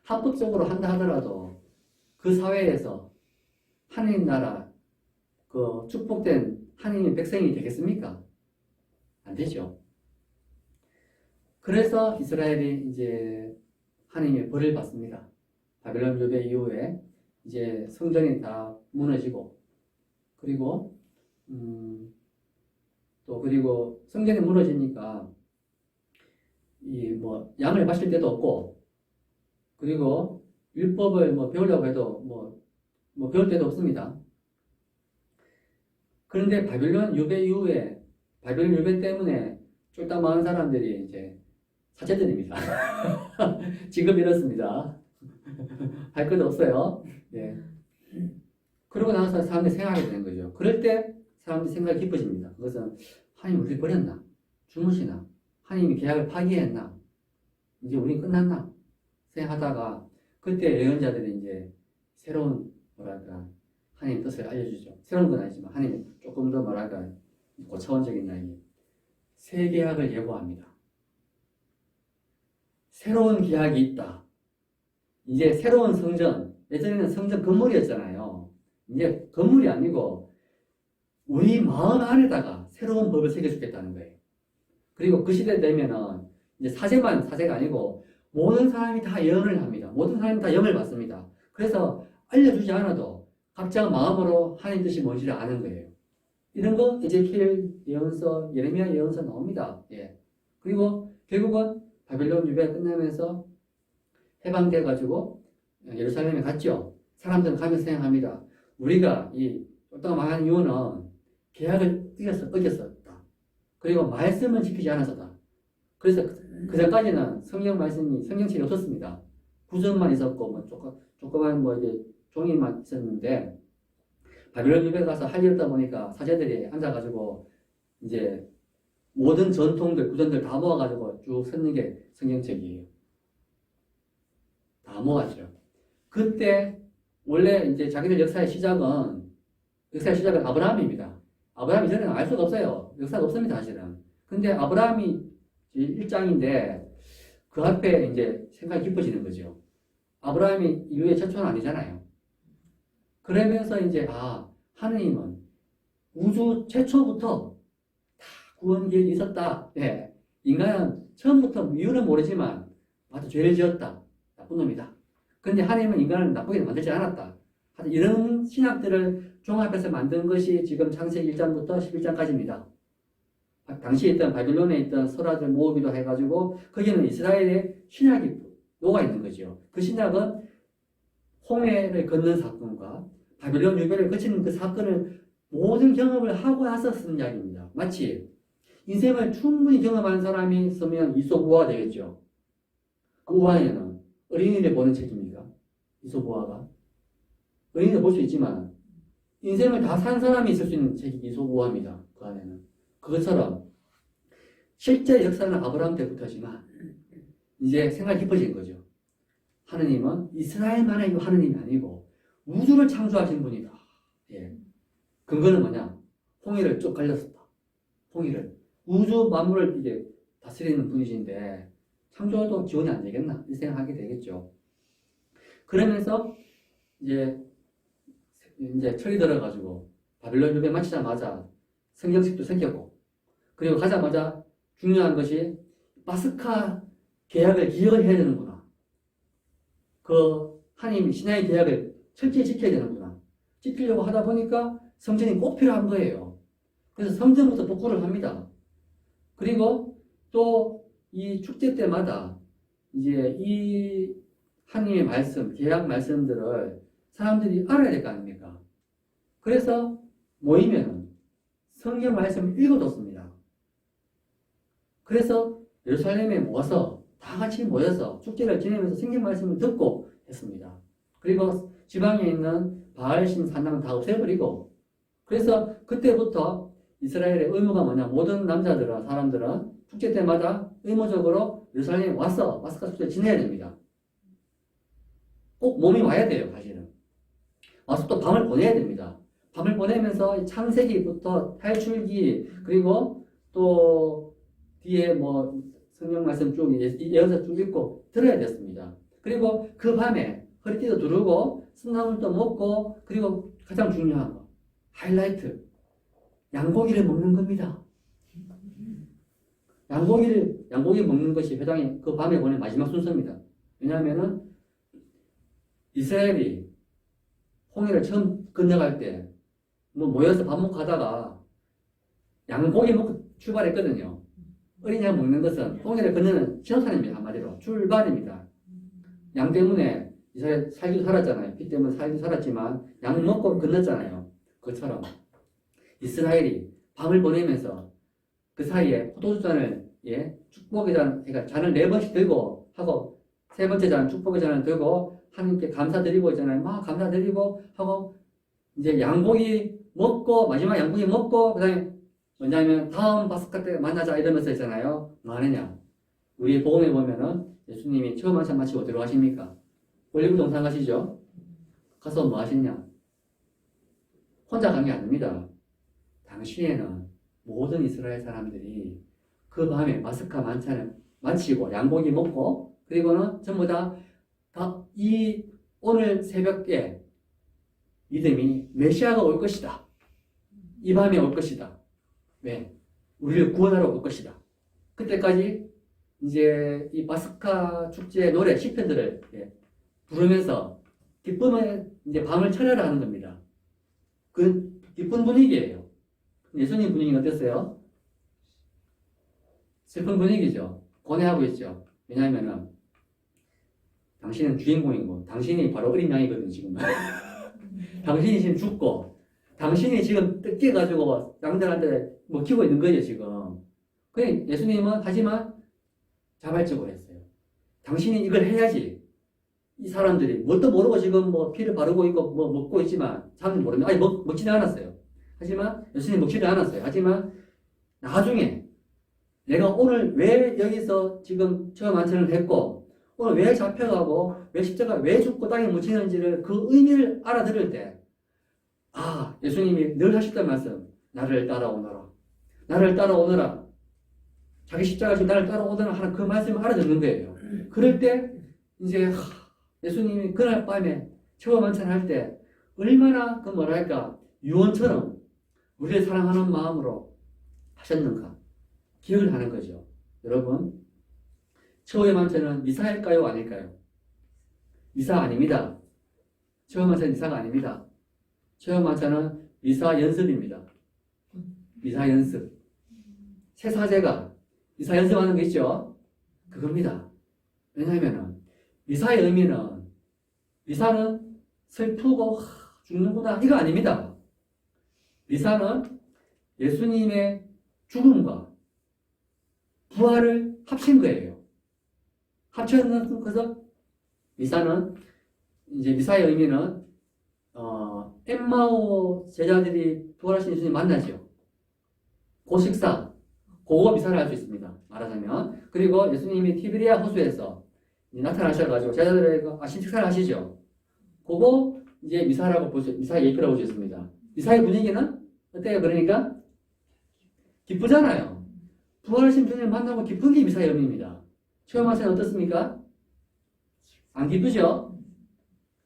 합법적으로 한다 하더라도 그 사회에서 하나님 나라 그 축복된 하나님의 백성이 되겠습니까? 안 되죠. 그래서 이스라엘이 이제 하나님의 벌을 받습니다. 바벨론 유배 이후에 이제 성전이 다 무너지고 그리고 그리고 성전이 무너지니까 이 뭐 양을 바칠 데도 없고 그리고 율법을 뭐 배우려고 해도 뭐 배울 데도 없습니다. 그런데 바벨론 유배 이후에 바벨론 유배 때문에 쫄딱 많은 사람들이 이제 사제들입니다. 지금 이렇습니다. 할 것도 없어요. 예. 그러고 나서 사람들이 생각하게 되는 거죠. 그럴 때 사람들이 생각이 깊어집니다. 그것은 하나님 우리를 버렸나? 주무시나? 하나님이 계약을 파기했나? 이제 우리 끝났나? 생각하다가 그때 예언자들이 이제 새로운 하나님 뜻을 알려주죠. 새로운 건 아니지만 하나님 조금 더 고차원적인 이야기. 새 계약을 예고합니다. 새로운 계약이 있다. 이제 새로운 성전, 예전에는 성전 건물이었잖아요. 이제 건물이 아니고 우리 마음 안에다가 새로운 법을 새겨주겠다는 거예요. 그리고 그 시대 되면은 이제 사제가 아니고 모든 사람이 다 예언을 합니다. 모든 사람이 다 영을 받습니다. 그래서 알려주지 않아도 각자 마음으로 하나님 뜻이 뭔지를 아는 거예요. 이런 거 에제키엘 예언서, 예레미야 예언서 나옵니다. 예. 그리고 결국은 바벨론 유배 끝나면서 해방돼 가지고 예루살렘에 갔죠. 사람들은 가면서 생각합니다. 우리가 이 쫄딱 망한 이유는 계약을 어겼었다. 그리고 말씀을 지키지 않았었다. 그래서 그 전까지는 성경 말씀이 성경책이 없었습니다. 구전만 있었고 뭐 조그만 뭐 이제 종이만 있었는데 바벨론 유배 가서 할 일 없다 보니까 사제들이 앉아가지고 이제 모든 전통들 구전들 다 모아가지고 쭉 쓰는 게 성경책이에요. 다 모았죠. 그때 원래 이제 자기들 역사의 시작은 아브라함입니다. 아브라함 이전에는 알 수가 없어요. 역사가 없습니다, 사실은. 근데 아브라함이 1장인데 그 앞에 이제 생각이 깊어지는 거죠. 아브라함이 인류의 최초는 아니잖아요. 그러면서 이제 하느님은 우주 최초부터 다 구원 계획이 있었다. 예. 인간은 처음부터 이유는 모르지만 아주 죄를 지었다. 나쁜 놈이다. 근데 하느님은 인간을 나쁘게 만들지 않았다. 이런 신학들을 종합해서 만든 것이 지금 창세기 1장부터 11장까지입니다. 당시에 있던 바빌론에 있던 설화들 모으기도 해가지고 거기는 이스라엘의 신학이 녹아있는 거죠. 그 신학은 홍해를 건넌 사건과 바빌론 유배를 거치는 그 사건을 모든 경험을 하고 나서 쓴 이야기입니다. 마치 인생을 충분히 경험한 사람이 쓰면 이솝우화가 되겠죠. 그 우화에는 어린이들 보는 책입니까? 이솝우화가 어린이들 볼 수 있지만 인생을 다 산 사람이 있을 수 있는 책이 이솝우화입니다. 그 안에는 그것처럼 실제 역사는 아브라함 때부터지만 이제 생각이 깊어진 거죠. 하느님은 이스라엘만의 하느님이 아니고 우주를 창조하신 분이다. 예. 근거는 뭐냐? 홍해를 쭉 갈렸었다. 홍해를. 우주 만물을 이제 다스리는 분이신데 창조도 지원이 안 되겠나? 이 생각하게 되겠죠. 그러면서 이제 철이 들어가지고 바빌론 유배 마치자마자 성경책도 생겼고 그리고 가자마자 중요한 것이 파스카 계약을 기억을 해야 되는구나. 그 하나님 신앙의 계약을 철저히 지켜야 되는구나. 지키려고 하다 보니까 성전이 꼭 필요한 거예요. 그래서 성전부터 복구를 합니다. 그리고 또 이 축제 때마다 이제 이 하나님의 말씀, 계약 말씀들을 사람들이 알아야 될 거 아닙니까? 그래서 모이면 성경 말씀을 읽어줬습니다. 그래서 예루살렘에 모아서 다 같이 모여서 축제를 지내면서 성경 말씀을 듣고 했습니다. 그리고 지방에 있는 바알신 산당은 다 없애버리고 그래서 그때부터 이스라엘의 의무가 뭐냐? 모든 사람들은 축제 때마다 의무적으로 예루살렘에 와서 파스카 축제를 지내야 됩니다. 꼭 몸이 와야 돼요, 사실은. 와서 또 밤을 보내야 됩니다. 밤을 보내면서 창세기부터 탈출기 그리고 또 뒤에 뭐 성경 말씀 쭉 예언서 쭉 읽고 들어야 됐습니다. 그리고 그 밤에 허리띠도 두르고 순나물도 먹고 그리고 가장 중요한 거 하이라이트 양고기를 먹는 겁니다. 양고기 먹는 것이 회당에 그 밤에 보낸 마지막 순서입니다. 왜냐하면은 이스라엘이 홍해를 처음 건너갈 때 뭐 모여서 밥 먹고 하다가 양고기 먹고 출발했거든요. 어린 양 먹는 것은 홍해를 건너는 신호탄입니다. 한마디로 출발입니다. 양 때문에 이스라엘 살기도 살았잖아요. 피 때문에 살기도 살았지만 양 먹고 건넜잖아요. 그것처럼 이스라엘이 밤을 보내면서 그 사이에 포도주잔을 축복의 잔, 그러니까 잔을 4번씩 들고 하고 세 번째 잔 축복의 잔을 들고 하나님께 감사드리고 있잖아요. 막 감사드리고 하고 이제 양고기 먹고 마지막 양고기 먹고 그다음에 뭐냐면 다음 파스카 때 만나자 이러면서 있잖아요. 뭐 하느냐? 우리 복음에 보면은 예수님이 처음 한참 마치고 들어가십니까? 올리브 동산 가시죠? 가서 뭐 하시냐? 혼자 간 게 아닙니다. 당시에는 모든 이스라엘 사람들이 그 밤에 마스카 만찬을 마치고 양고기 먹고 그리고는 전부 다 이 오늘 새벽에 믿음이 메시아가 올 것이다. 이 밤에 올 것이다. 왜? 우리를 구원하러 올 것이다. 그때까지 이제 이 파스카 축제 노래 시편들을 부르면서 기쁨의 이제 밤을 철회를 하는 겁니다. 그 기쁜 분위기예요. 예수님 분위기는 어땠어요? 슬픈 분위기죠. 고뇌하고 있죠. 왜냐하면은 당신은 주인공이고 당신이 바로 어린 양이거든요. 지금 당신이 지금 죽고 당신이 지금 뜯겨가지고 양들한테 먹히고 있는 거예요. 지금. 그래 예수님은 하지만 자발적으로 했어요. 당신이 이걸 해야지. 이 사람들이 뭣도 모르고 지금 뭐 피를 바르고 있고 뭐 먹고 있지만 사람들이 모르면 아니 먹지는 않았어요. 하지만 예수님 먹지는 않았어요. 하지만 나중에 내가 오늘 왜 여기서 지금 처음 만찬을 했고 오늘 왜 잡혀가고 왜 십자가 왜 죽고 땅에 묻히는지를 그 의미를 알아들을 때 아 예수님이 늘 하셨던 말씀 나를 따라오너라 나를 따라오너라 자기 십자가 지고 나를 따라오너라 하는 그 말씀을 알아듣는 거예요. 그럴 때 이제 예수님이 그날 밤에 처음 만찬할 때 얼마나 그 뭐랄까 유언처럼 우리를 사랑하는 마음으로 하셨는가 기억을 하는 거죠. 여러분 처음의 만찬은 미사일까요? 아닐까요? 미사 아닙니다. 처음 만찬은 미사가 아닙니다. 처음 만찬은 미사 연습입니다. 미사 연습. 새사제가 미사 연습하는 거 있죠? 그겁니다. 왜냐하면 미사의 의미는 미사는 슬프고 죽는구나 이거 아닙니다. 미사는 예수님의 죽음과 부활을 합친 거예요. 합쳐놓은 것은 미사는 이제 미사의 의미는 엠마오 제자들이 부활하신 예수님 만나죠. 그 식사, 그거 미사를 할 수 있습니다. 말하자면 그리고 예수님이 티베리아 호수에서 나타나셔가지고 제자들에게 식사를 하시죠. 그거 이제 미사라고 미사의 예표라고 볼 수 있습니다. 미사의 분위기는 어때요? 그러니까 기쁘잖아요. 부활하신 주님을 만나고 기쁜 게 미사의 의미입니다. 처음 만찬은 어떻습니까? 안 기쁘죠?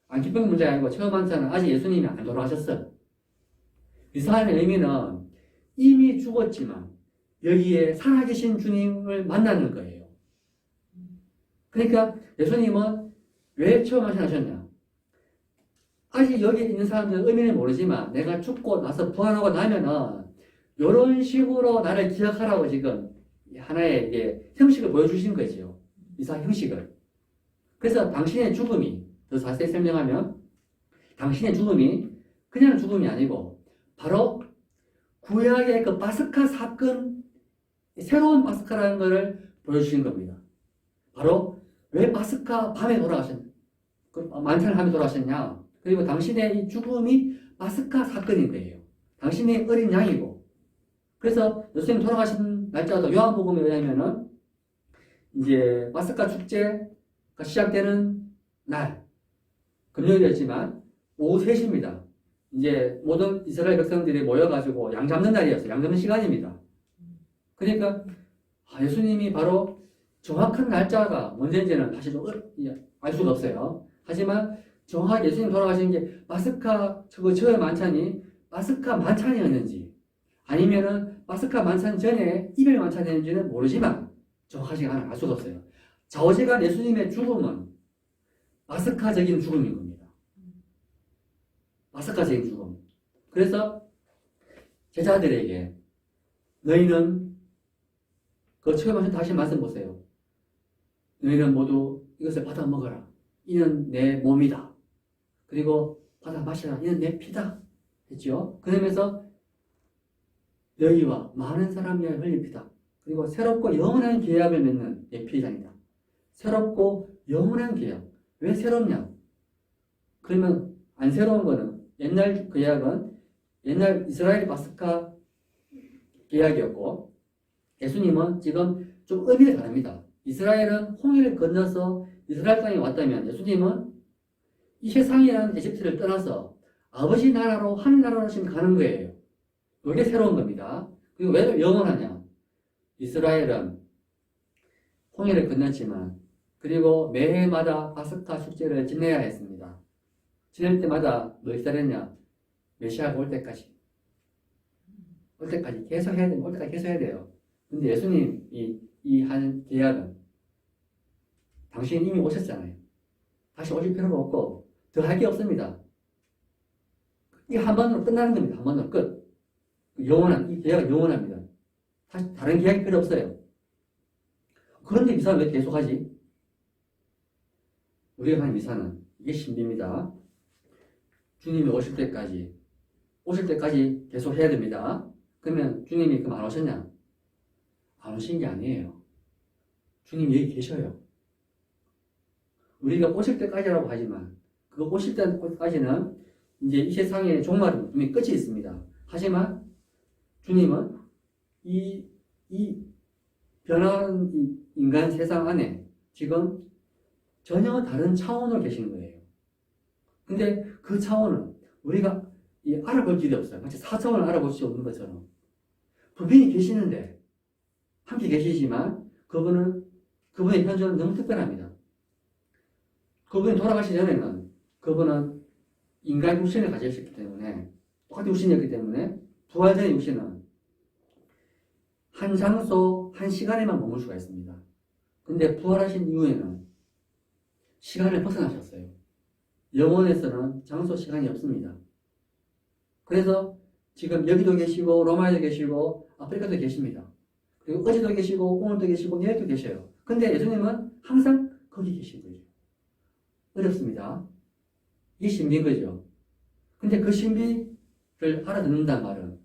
안 기쁜 게 문제가 아니고 처음 만찬은 아직 예수님이 안 돌아가셨어요. 미사의 의미는 이미 죽었지만 여기에 살아계신 주님을 만나는 거예요. 그러니까 예수님은 왜 처음 만찬하셨냐? 아직 여기 있는 사람들은 의미는 모르지만 내가 죽고 나서 부활하고 나면은 이런 식으로 나를 기억하라고 지금 하나의 이게 형식을 보여주신 거죠. 미사 형식을. 그래서 당신의 죽음이 더 자세히 설명하면 당신의 죽음이 그냥 죽음이 아니고 바로 구약의 그 파스카 사건 새로운 파스카라는 것을 보여주신 겁니다. 바로 왜 파스카 밤에 돌아가셨냐? 만찬을 하며 돌아가셨냐? 그리고 당신의 이 죽음이 파스카 사건인 거예요. 당신의 어린 양이고. 그래서 예수님 돌아가신 날짜도 요한복음에 의하면은 이제 파스카 축제가 시작되는 날 금요일이었지만 오후 3시입니다. 이제 모든 이스라엘 백성들이 모여가지고 양 잡는 날이었어요. 양 잡는 시간입니다. 그러니까 예수님이 바로 정확한 날짜가 언제인지는 사실 알 수가 없어요. 하지만 정확하게 예수님 돌아가신 게 파스카 처음 만찬이 파스카 만찬이었는지 아니면은 파스카 만찬 전에 이별 만찬이었는지는 모르지만 정확하게 알 수가 없어요. 좌우지간 예수님의 죽음은 파스카적인 죽음인 겁니다. 파스카적인 죽음. 그래서 제자들에게 너희는 그 처음 하신 다시 말씀 보세요. 너희는 모두 이것을 받아 먹어라. 이는 내 몸이다. 그리고 받아 마시라. 이는 내 피다. 했죠. 그러면서 너희와 많은 사람 위하여 흘린 피다. 그리고 새롭고 영원한 계약을 맺는 내 피장이다. 새롭고 영원한 계약. 왜 새롭냐? 그러면 안 새로운 거는 옛날 계약은 옛날 이스라엘 파스카 계약이었고 예수님은 지금 좀 의미가 다릅니다. 이스라엘은 홍해를 건너서 이스라엘 땅에 왔다면 예수님은 이 세상이라는 에집트를 떠나서 아버지 나라로 하늘나라로 지금 가는 거예요. 이게 새로운 겁니다. 그리고 왜 영원하냐? 이스라엘은 홍해를 건넜지만 그리고 매해마다 파스카 축제를 지내야 했습니다. 지낼 때마다 뭘 기다렸냐? 메시아가 올 때까지. 올 때까지 계속 해야 돼요. 올 때까지 계속 해야 돼요. 근데 예수님 이 한 계약은 당신이 이미 오셨잖아요. 다시 오실 필요가 없고 더 할 게 없습니다. 이 한 번으로 끝나는 겁니다. 한 번으로 끝. 이 계약은 영원합니다. 다시 다른 계약이 필요 없어요. 그런데 미사는 왜 계속하지? 우리가 하는 미사는 이게 신비입니다. 주님이 오실 때까지 계속 해야 됩니다. 그러면 주님이 그럼 안 오셨냐? 안 오신 게 아니에요. 주님이 여기 계셔요. 우리가 오실 때까지라고 하지만 그 오실 때까지는 이제 이 세상의 종말은 분명히 끝이 있습니다. 하지만 주님은 이 변화하는 이 인간 세상 안에 지금 전혀 다른 차원으로 계시는 거예요. 근데 그 차원은 우리가 알아볼 길이 없어요. 마치 4차원을 알아볼 수 없는 것처럼. 분명히 계시는데, 함께 계시지만, 그분의 현존은 너무 특별합니다. 그분이 돌아가시기 전에는, 그분은 인간 육신을 가지셨기 때문에, 똑같은 육신이었기 때문에, 부활전의 육신은 한 장소, 한 시간에만 머물 수가 있습니다. 근데 부활하신 이후에는 시간을 벗어나셨어요. 영혼에서는 장소, 시간이 없습니다. 그래서 지금 여기도 계시고 로마에도 계시고 아프리카도 계십니다. 그리고 어제도 계시고 오늘도 계시고 내일도 계셔요. 근데 예수님은 항상 거기 계신 거죠. 어렵습니다. 이게 신비인 거죠. 근데 그 신비를 알아듣는다는 말은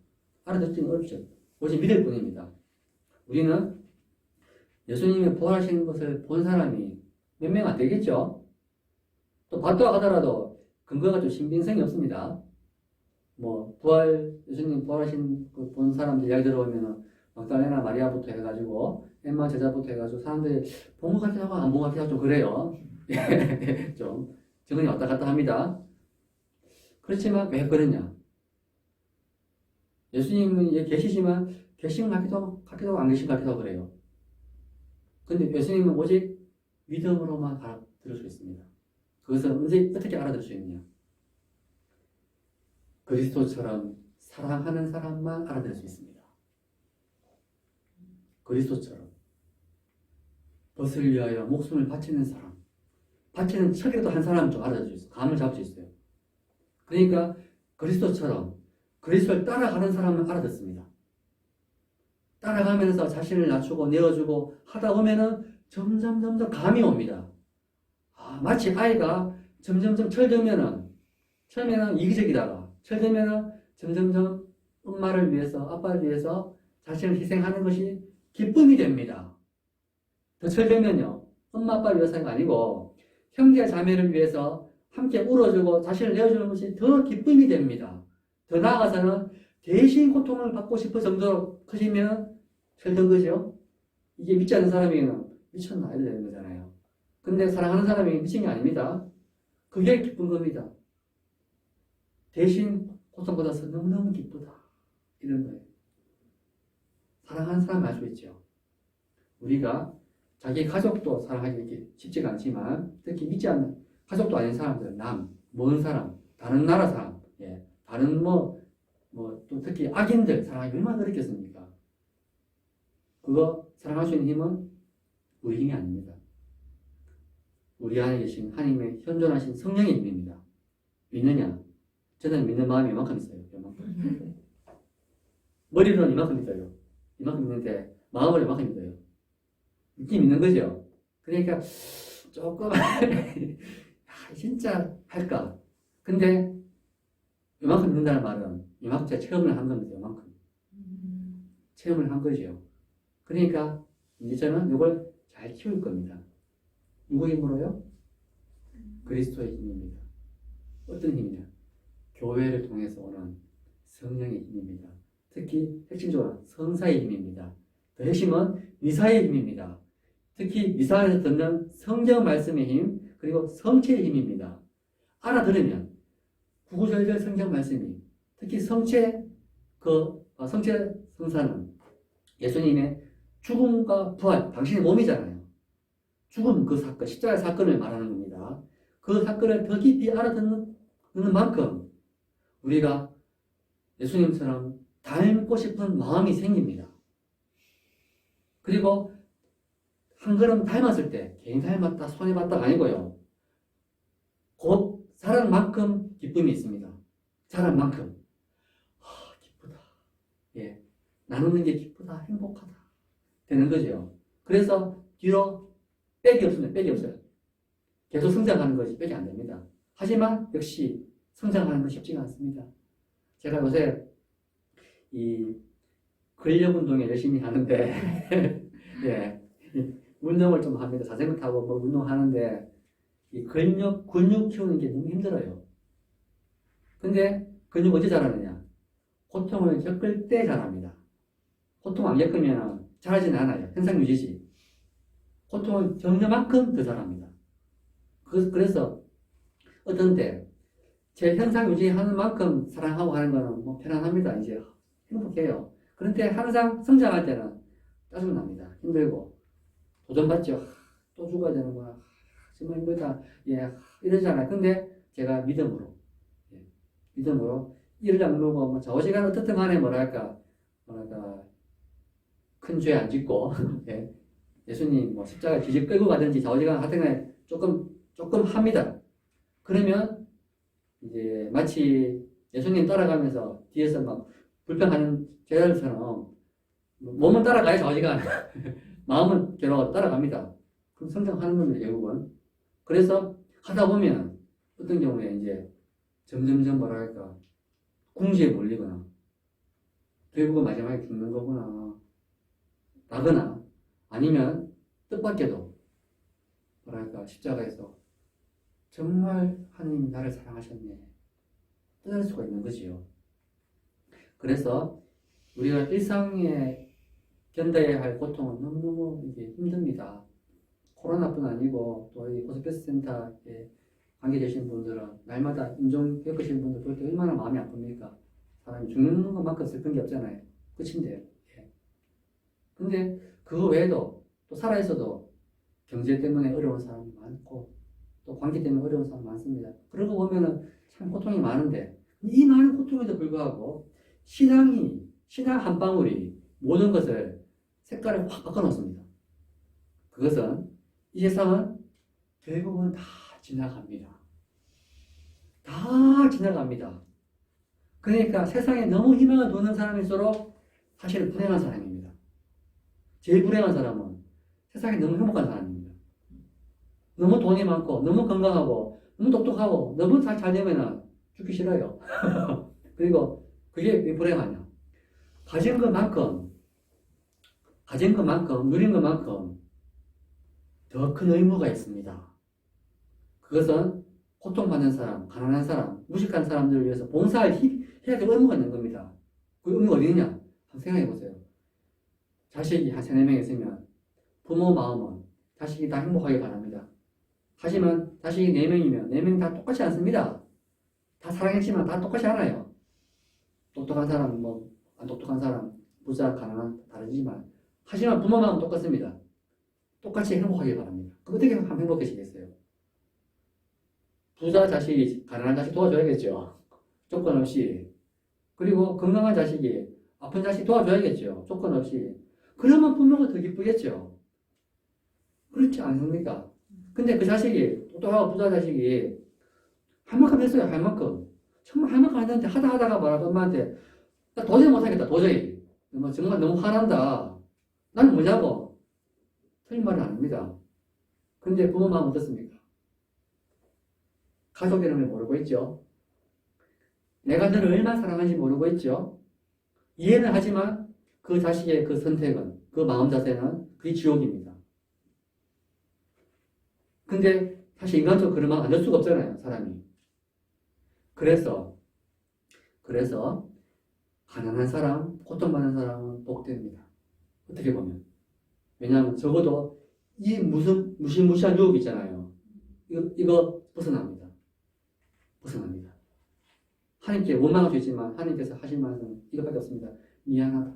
알아듣기는 어렵죠. 오직 믿을 뿐입니다. 우리는 예수님이 부활하시는 것을 본 사람이 몇 명 안 되겠죠? 또 봤다 하더라도 근거가 좀 신빙성이 없습니다. 예수님 부활하신 그 본 사람들 이야기 들어보면은, 막달레나 마리아부터 해가지고, 엠마 제자부터 해가지고, 사람들이 본 것 같기도 하고, 안 본 것 같기도 하고, 좀 그래요. 좀, 증언이 왔다 갔다 합니다. 그렇지만, 왜 그러냐? 예수님은 계시지만, 계신 것 같기도 하고, 안 계신 것 같기도 하고, 그래요. 근데 예수님은 오직 믿음으로만 알아들을 수 있습니다. 그것을 어떻게 알아들을 수 있느냐? 그리스도처럼 사랑하는 사람만 알아들을 수 있습니다. 그리스도처럼 벗을 위하여 목숨을 바치는 사람, 바치는 척이라도 한 사람은 좀 알아들을 수 있어요. 감을 잡을 수 있어요. 그러니까 그리스도처럼 그리스도를 따라가는 사람은 알아듣습니다. 따라가면서 자신을 낮추고 내어주고 하다 보면은 점점 감이 옵니다. 마치 아이가 점점 철들면은 처음에는 이기적이다가 철들면은 점점 엄마를 위해서, 아빠를 위해서 자신을 희생하는 것이 기쁨이 됩니다. 더 철들면요, 엄마, 아빠를 위해서가 아니고 형제, 자매를 위해서 함께 울어주고 자신을 내어주는 것이 더 기쁨이 됩니다. 더 나아가서는 대신 고통을 받고 싶을 정도로 커지면 철든 거죠. 이게 믿지 않는 사람에게는 미쳤나 이래 되는 거잖아요. 근데 사랑하는 사람에게 미친 게 아닙니다. 그게 기쁜 겁니다. 대신 고통받아서 너무너무 기쁘다. 이런 거예요. 사랑하는 사람 알 수 있죠. 우리가 자기 가족도 사랑하기 쉽지가 않지만 특히 믿지 않는 가족도 아닌 사람들, 먼 사람, 다른 나라 사람, 다른 또 특히 악인들 사랑하기 얼마나 어렵겠습니까? 그거 사랑할 수 있는 힘은 우리 힘이 아닙니다. 우리 안에 계신 하나님의 현존하신 성령의 힘입니다. 믿느냐? 저는 믿는 마음이 이만큼 있어요. 이만큼. 머리로는 이만큼 믿어요. 이만큼 믿는데 마음으로 이만큼 믿어요. 믿긴 믿는 거죠. 그러니까 조금 진짜 할까? 근데 이만큼 믿는다는 말은 이만큼 제가 체험을 한 겁니다. 이만큼. 체험을 한 거죠. 그러니까 이제 저는 이걸 잘 키울 겁니다. 누구의 힘으로요? 그리스도의 힘입니다. 어떤 힘이냐? 교회를 통해서 오는 성령의 힘입니다. 특히 핵심적으로 성사의 힘입니다. 더 핵심은 미사의 힘입니다. 특히 미사에서 듣는 성경 말씀의 힘, 그리고 성체의 힘입니다. 알아들으면 구구절절 성경 말씀이 특히 성체 성사는 예수님의 죽음과 부활, 당신의 몸이잖아요. 죽음 그 사건, 십자가의 사건을 말하는 겁니다. 그 사건을 더 깊이 알아듣는 만큼 우리가 예수님처럼 닮고 싶은 마음이 생깁니다. 그리고 한 걸음 닮았을 때 괜히 닮았다, 손해 봤다가 아니고요. 곧 자란 만큼 기쁨이 있습니다. 자란 만큼 기쁘다. 예, 나누는 게 기쁘다, 행복하다 되는 거죠. 그래서 뒤로 빽이 없습니다. 빽이 없어요. 계속 성장하는 것이 빽이 안 됩니다. 하지만 역시 성장하는 건 쉽지가 않습니다. 제가 요새 이 근력 운동에 열심히 하는데 예, 운동을 좀 합니다. 자전거 타고 뭐 운동하는데 이 근육 키우는 게 너무 힘들어요. 근데 근육 언제 자라느냐? 고통을 겪을 때 자랍니다. 고통 안 겪으면 자라지는 않아요. 현상 유지지. 고통을 겪는 만큼 더 자랍니다. 그래서 어떤 때 제 현상 유지하는 만큼 사랑하고 하는 거는 뭐 편안합니다. 이제 행복해요. 그런데 항상 성장할 때는 짜증납니다. 힘들고 도전받죠. 또 죽어야 되는 거야. 정말 힘들다. 예, 이러잖아요. 근데 제가 믿음으로 이를 악물고 뭐 좌우지간 어떻든 간에 뭐랄까 큰 죄 안 짓고 예, 예수님 뭐 십자가 뒤집 끌고 가든지 좌우지간 하여튼 간에 조금 합니다. 그러면 이제 마치 예수님 따라가면서 뒤에서 막 불평하는 제자들처럼 몸은 따라가야 좌우지간 마음은 괴로워 따라갑니다. 그럼 성장하는 겁니다. 결국은. 그래서 하다 보면 어떤 경우에 이제 점점점 뭐랄까 궁지에 몰리거나 결국은 마지막에 죽는 거구나 라거나 아니면 뜻밖에도 뭐랄까 십자가에서 정말 하나님이 나를 사랑하셨네 떠날 수가 있는 거지요. 그래서 우리가 일상에 견뎌야 할 고통은 너무너무 이게 힘듭니다. 코로나뿐 아니고 또 이 호스피스 센터에 관계 계신 분들은 날마다 임종 겪으시는 분들 볼 때 얼마나 마음이 아픕니까? 사람이 죽는 것만큼 슬픈 게 없잖아요. 끝인데. 예. 근데 그 외에도 또 살아있어도 경제 때문에 어려운 사람이 많고 또 관계 때문에 어려운 사람이 많습니다. 그런 거 보면은 참 고통이 많은데 이 많은 고통에도 불구하고 신앙 한 방울이 모든 것을 색깔을 확 바꿔놓습니다. 그것은 이 세상은 결국은 다 지나갑니다. 다 지나갑니다. 그러니까 세상에 너무 희망을 두는 사람일수록 사실 불행한 사람입니다. 제일 불행한 사람은 세상에 너무 행복한 사람입니다. 너무 돈이 많고 너무 건강하고 너무 똑똑하고 너무 잘 되면 죽기 싫어요. 그리고 그게 왜 불행하냐? 가진 것만큼 누린 것만큼 더 큰 의무가 있습니다. 그것은 고통받는 사람, 가난한 사람, 무식한 사람들을 위해서 봉사를 해야 될 의무가 있는 겁니다. 그 의무가 어디 있냐? 한번 생각해 보세요. 자식이 한 3, 4명 있으면 부모 마음은 자식이 다 행복하게 바랍니다. 하지만 자식이 4명이면 4명 다 똑같지 않습니다. 다 사랑했지만 다 똑같이 않아요. 똑똑한 사람, 안 똑똑한 사람, 부자, 가난한 다르지만 하지만 부모 마음은 똑같습니다. 똑같이 행복하게 바랍니다. 그럼 어떻게 하면 행복해지겠어요? 부자 자식이 가난한 자식 도와줘야겠죠. 조건 없이. 그리고 건강한 자식이 아픈 자식 도와줘야겠죠. 조건 없이. 그러면 부모가 더 기쁘겠죠. 그렇지 않습니까? 근데 그 자식이 똑똑하고 부자 자식이 할 만큼 했어요. 할 만큼. 정말 할 만큼 했는데 하다가 말하고 엄마한테 나 도저히 못하겠다. 도저히. 정말 너무 화난다. 나는 뭐냐고. 틀린 말은 아닙니다. 근데 부모 마음 어떻습니까? 가족 이름을 모르고 있죠. 내가 너를 얼마나 사랑하는지 모르고 있죠. 이해는 하지만 그 자식의 그 선택은, 그 마음 자세는 그게 지옥입니다. 근데 사실 인간적으로 그런 마음 안 될 수가 없잖아요, 사람이. 그래서 가난한 사람, 고통받는 사람은 복됩니다. 어떻게 보면. 왜냐하면 적어도 이 무시무시한 유혹이 있잖아요. 이거 벗어납니다. 하나님께 원망할 수 있지만 하나님께서 하실 말씀은 이것밖에 없습니다. 미안하다.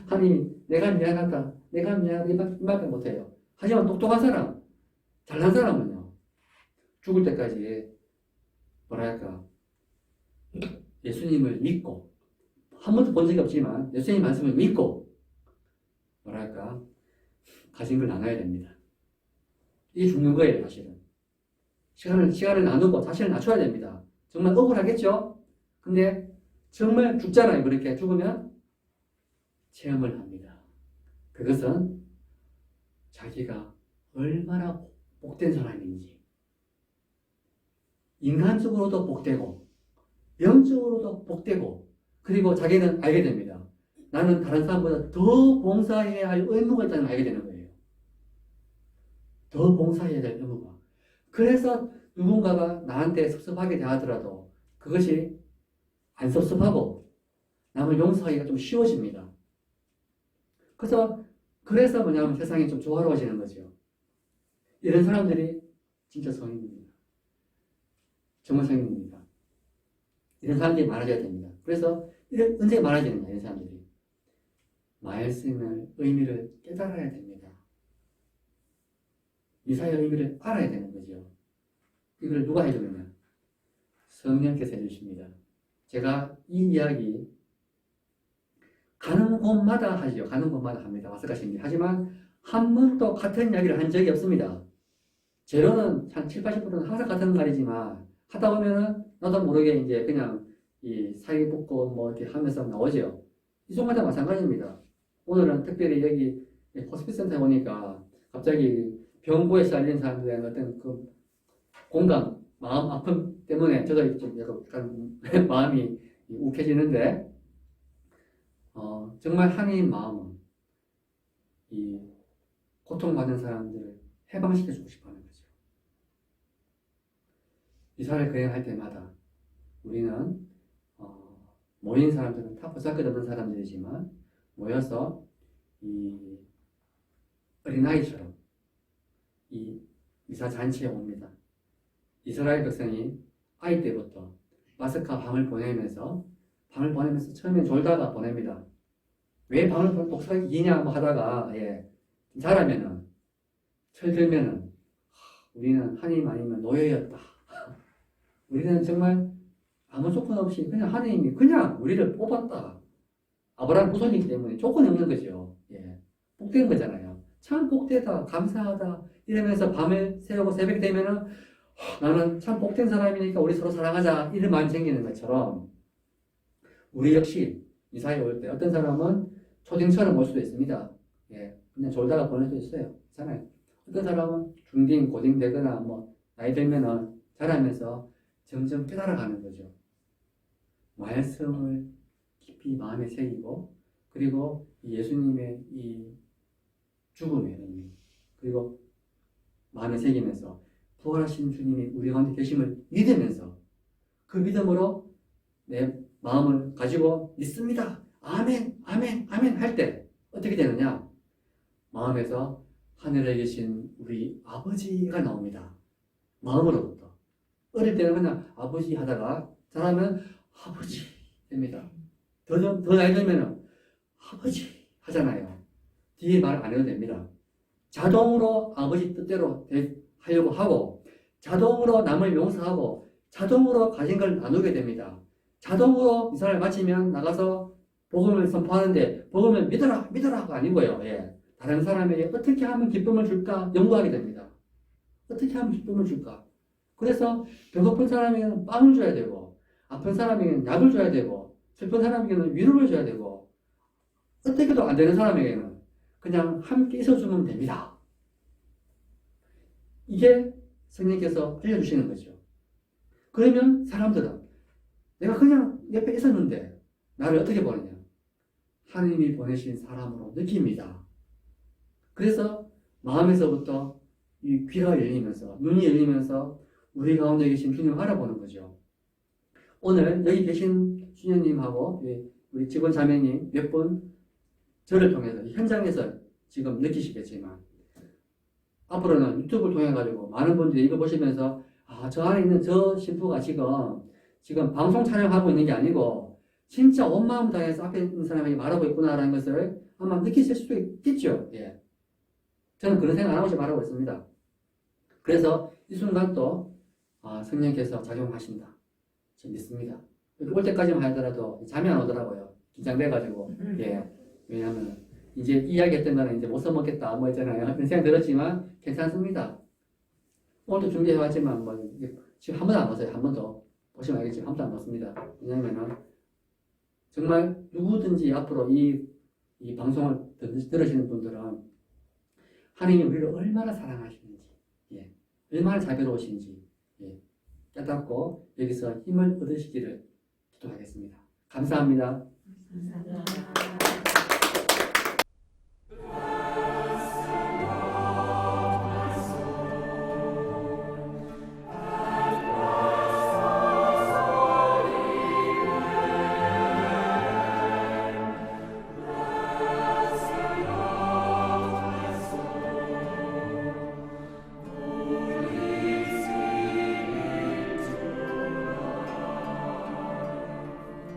하나님, 내가 미안하다. 내가 미안하다. 이 말밖에 못해요. 하지만 똑똑한 사람, 잘난 사람은요, 죽을 때까지, 뭐랄까, 예수님을 믿고, 한 번도 본 적이 없지만, 예수님 말씀을 믿고, 뭐랄까, 가진 걸 나눠야 됩니다. 이게 죽는 거예요, 사실은. 시간을 나누고 자신을 낮춰야 됩니다. 정말 억울하겠죠? 근데 정말 죽잖아요. 그렇게 죽으면 체험을 합니다. 그것은 자기가 얼마나 복된 사람인지, 인간적으로도 복되고 영적으로도 복되고, 그리고 자기는 알게 됩니다. 나는 다른 사람보다 더 봉사해야 할 의무가 있다는 걸 알게 되는 거예요. 더 봉사해야 될 의무가. 그래서 누군가가 나한테 섭섭하게 대하더라도 그것이 안 섭섭하고 남을 용서하기가 좀 쉬워집니다. 그래서 뭐냐면 세상이 좀 조화로워지는 거죠. 이런 사람들이 진짜 성인입니다. 정말 성인입니다. 이런 사람들이 많아져야 됩니다. 그래서 언제 많아지는가, 이런 사람들이. 말씀의 의미를 깨달아야 됩니다. 미사의 의미를 알아야 되는 거죠. 이걸 누가 해주느냐? 성령께서 해주십니다. 제가 이 이야기 가는 곳마다 하죠. 가는 곳마다 합니다. 마스카신비. 하지만 한 번도 같은 이야기를 한 적이 없습니다. 제로는 한 7, 80%는 항상 같은 말이지만 하다 보면은 나도 모르게 이제 그냥 이 사기 붙고 뭐 이렇게 하면서 나오죠. 이 순간도 마찬가지입니다. 오늘은 특별히 여기 호스피스 센터에 오니까 갑자기 병고에 쌓인 사람들의 어떤 그 공감, 마음 아픔 때문에 저도 좀 약간 마음이 욱해지는데, 정말 하나님 마음은 이 고통받는 사람들을 해방시켜주고 싶어 하는 거죠. 이사를 거행할 때마다 우리는 모인 사람들은 다 보잘것없는 사람들이지만 모여서 이 어린아이처럼 이 미사 잔치에 옵니다. 이스라엘 백성이 아이 때부터 파스카 밤을 보내면서 처음에 졸다가 보냅니다. 왜 밤을 독사하게 기냐 뭐 하다가 잘하면은 철들면은 우리는 하나님 아니면 노예였다. 우리는 정말 아무 조건 없이 그냥 하나님이 그냥 우리를 뽑았다. 아브라함 후손이기 때문에 조건이 없는 거죠. 복된 거잖아요. 참 복되다, 감사하다 이러면서 밤을 새우고 새벽이 되면은 나는 참 복된 사람이니까 우리 서로 사랑하자 이런 마음이 생기는 것처럼 우리 역시 이사에 올 때 어떤 사람은 초딩처럼 올 수도 있습니다. 그냥 졸다가 보낼 수도 있어요. 있잖아요. 어떤 사람은 중딩, 고딩 되거나 뭐 나이 들면은 자라면서 점점 깨달아가는 거죠. 말씀을 깊이 마음에 새기고, 그리고 예수님의 이 죽음의 의미, 그리고 마음에 새기면서 부활하신 주님이 우리 가운데 계심을 믿으면서 그 믿음으로 내 마음을 가지고 믿습니다. 아멘, 아멘, 아멘 할 때 어떻게 되느냐? 마음에서 하늘에 계신 우리 아버지가 나옵니다. 마음으로부터. 어릴 때는 그냥 아버지 하다가 자라면 아버지 됩니다. 더 나이 들면 아버지 하잖아요. 뒤에 말 안 해도 됩니다. 자동으로 아버지 뜻대로 하려고 하고, 자동으로 남을 용서하고, 자동으로 가진 걸 나누게 됩니다. 자동으로 이사를 마치면 나가서 복음을 선포하는데 복음을 믿어라가 아니고요. 다른 사람에게 어떻게 하면 기쁨을 줄까 연구하게 됩니다. 어떻게 하면 기쁨을 줄까? 그래서 배고픈 사람에게는 빵을 줘야 되고, 아픈 사람에게는 약을 줘야 되고, 슬픈 사람에게는 위로를 줘야 되고, 어떻게도 안 되는 사람에게는 그냥 함께 있어주면 됩니다. 이게 성령께서 알려주시는 거죠. 그러면 사람들은 내가 그냥 옆에 있었는데 나를 어떻게 보느냐? 하나님이 보내신 사람으로 느낍니다. 그래서 마음에서부터 이 귀가 열리면서, 눈이 열리면서 우리 가운데 계신 주님을 알아보는 거죠. 오늘 여기 계신 수녀님하고 우리 직원 자매님 몇 분 저를 통해서 현장에서 지금 느끼시겠지만 앞으로는 유튜브를 통해 가지고 많은 분들이 이거 보시면서 저 안에 있는 저 신부가 지금 방송 촬영하고 있는 게 아니고 진짜 온 마음 다해서 앞에 있는 사람에게 말하고 있구나라는 것을 아마 느끼실 수도 있겠죠. 예. 저는 그런 생각 안 하고 지금 말하고 있습니다. 그래서 이 순간 또 성령께서 작용하신다. 저는 믿습니다. 올 때까지만 하더라도 잠이 안 오더라고요. 긴장돼가지고. 예. 왜냐하면 이제 이야기했던 거는 이제 못 써먹겠다 뭐 있잖아요. 그런 생각 들었지만 괜찮습니다. 오늘도 준비해왔지만 뭐 지금 한 번도 안 봤어요. 한 번도. 보시면 알겠지만 한 번도 안 봤습니다. 왜냐면은 정말 누구든지 앞으로 이 방송을 들으시는 분들은 하나님이 우리를 얼마나 사랑하시는지, 예, 얼마나 자비로우신지, 예, 깨닫고 여기서 힘을 얻으시기를 기도하겠습니다. 감사합니다. 감사합니다.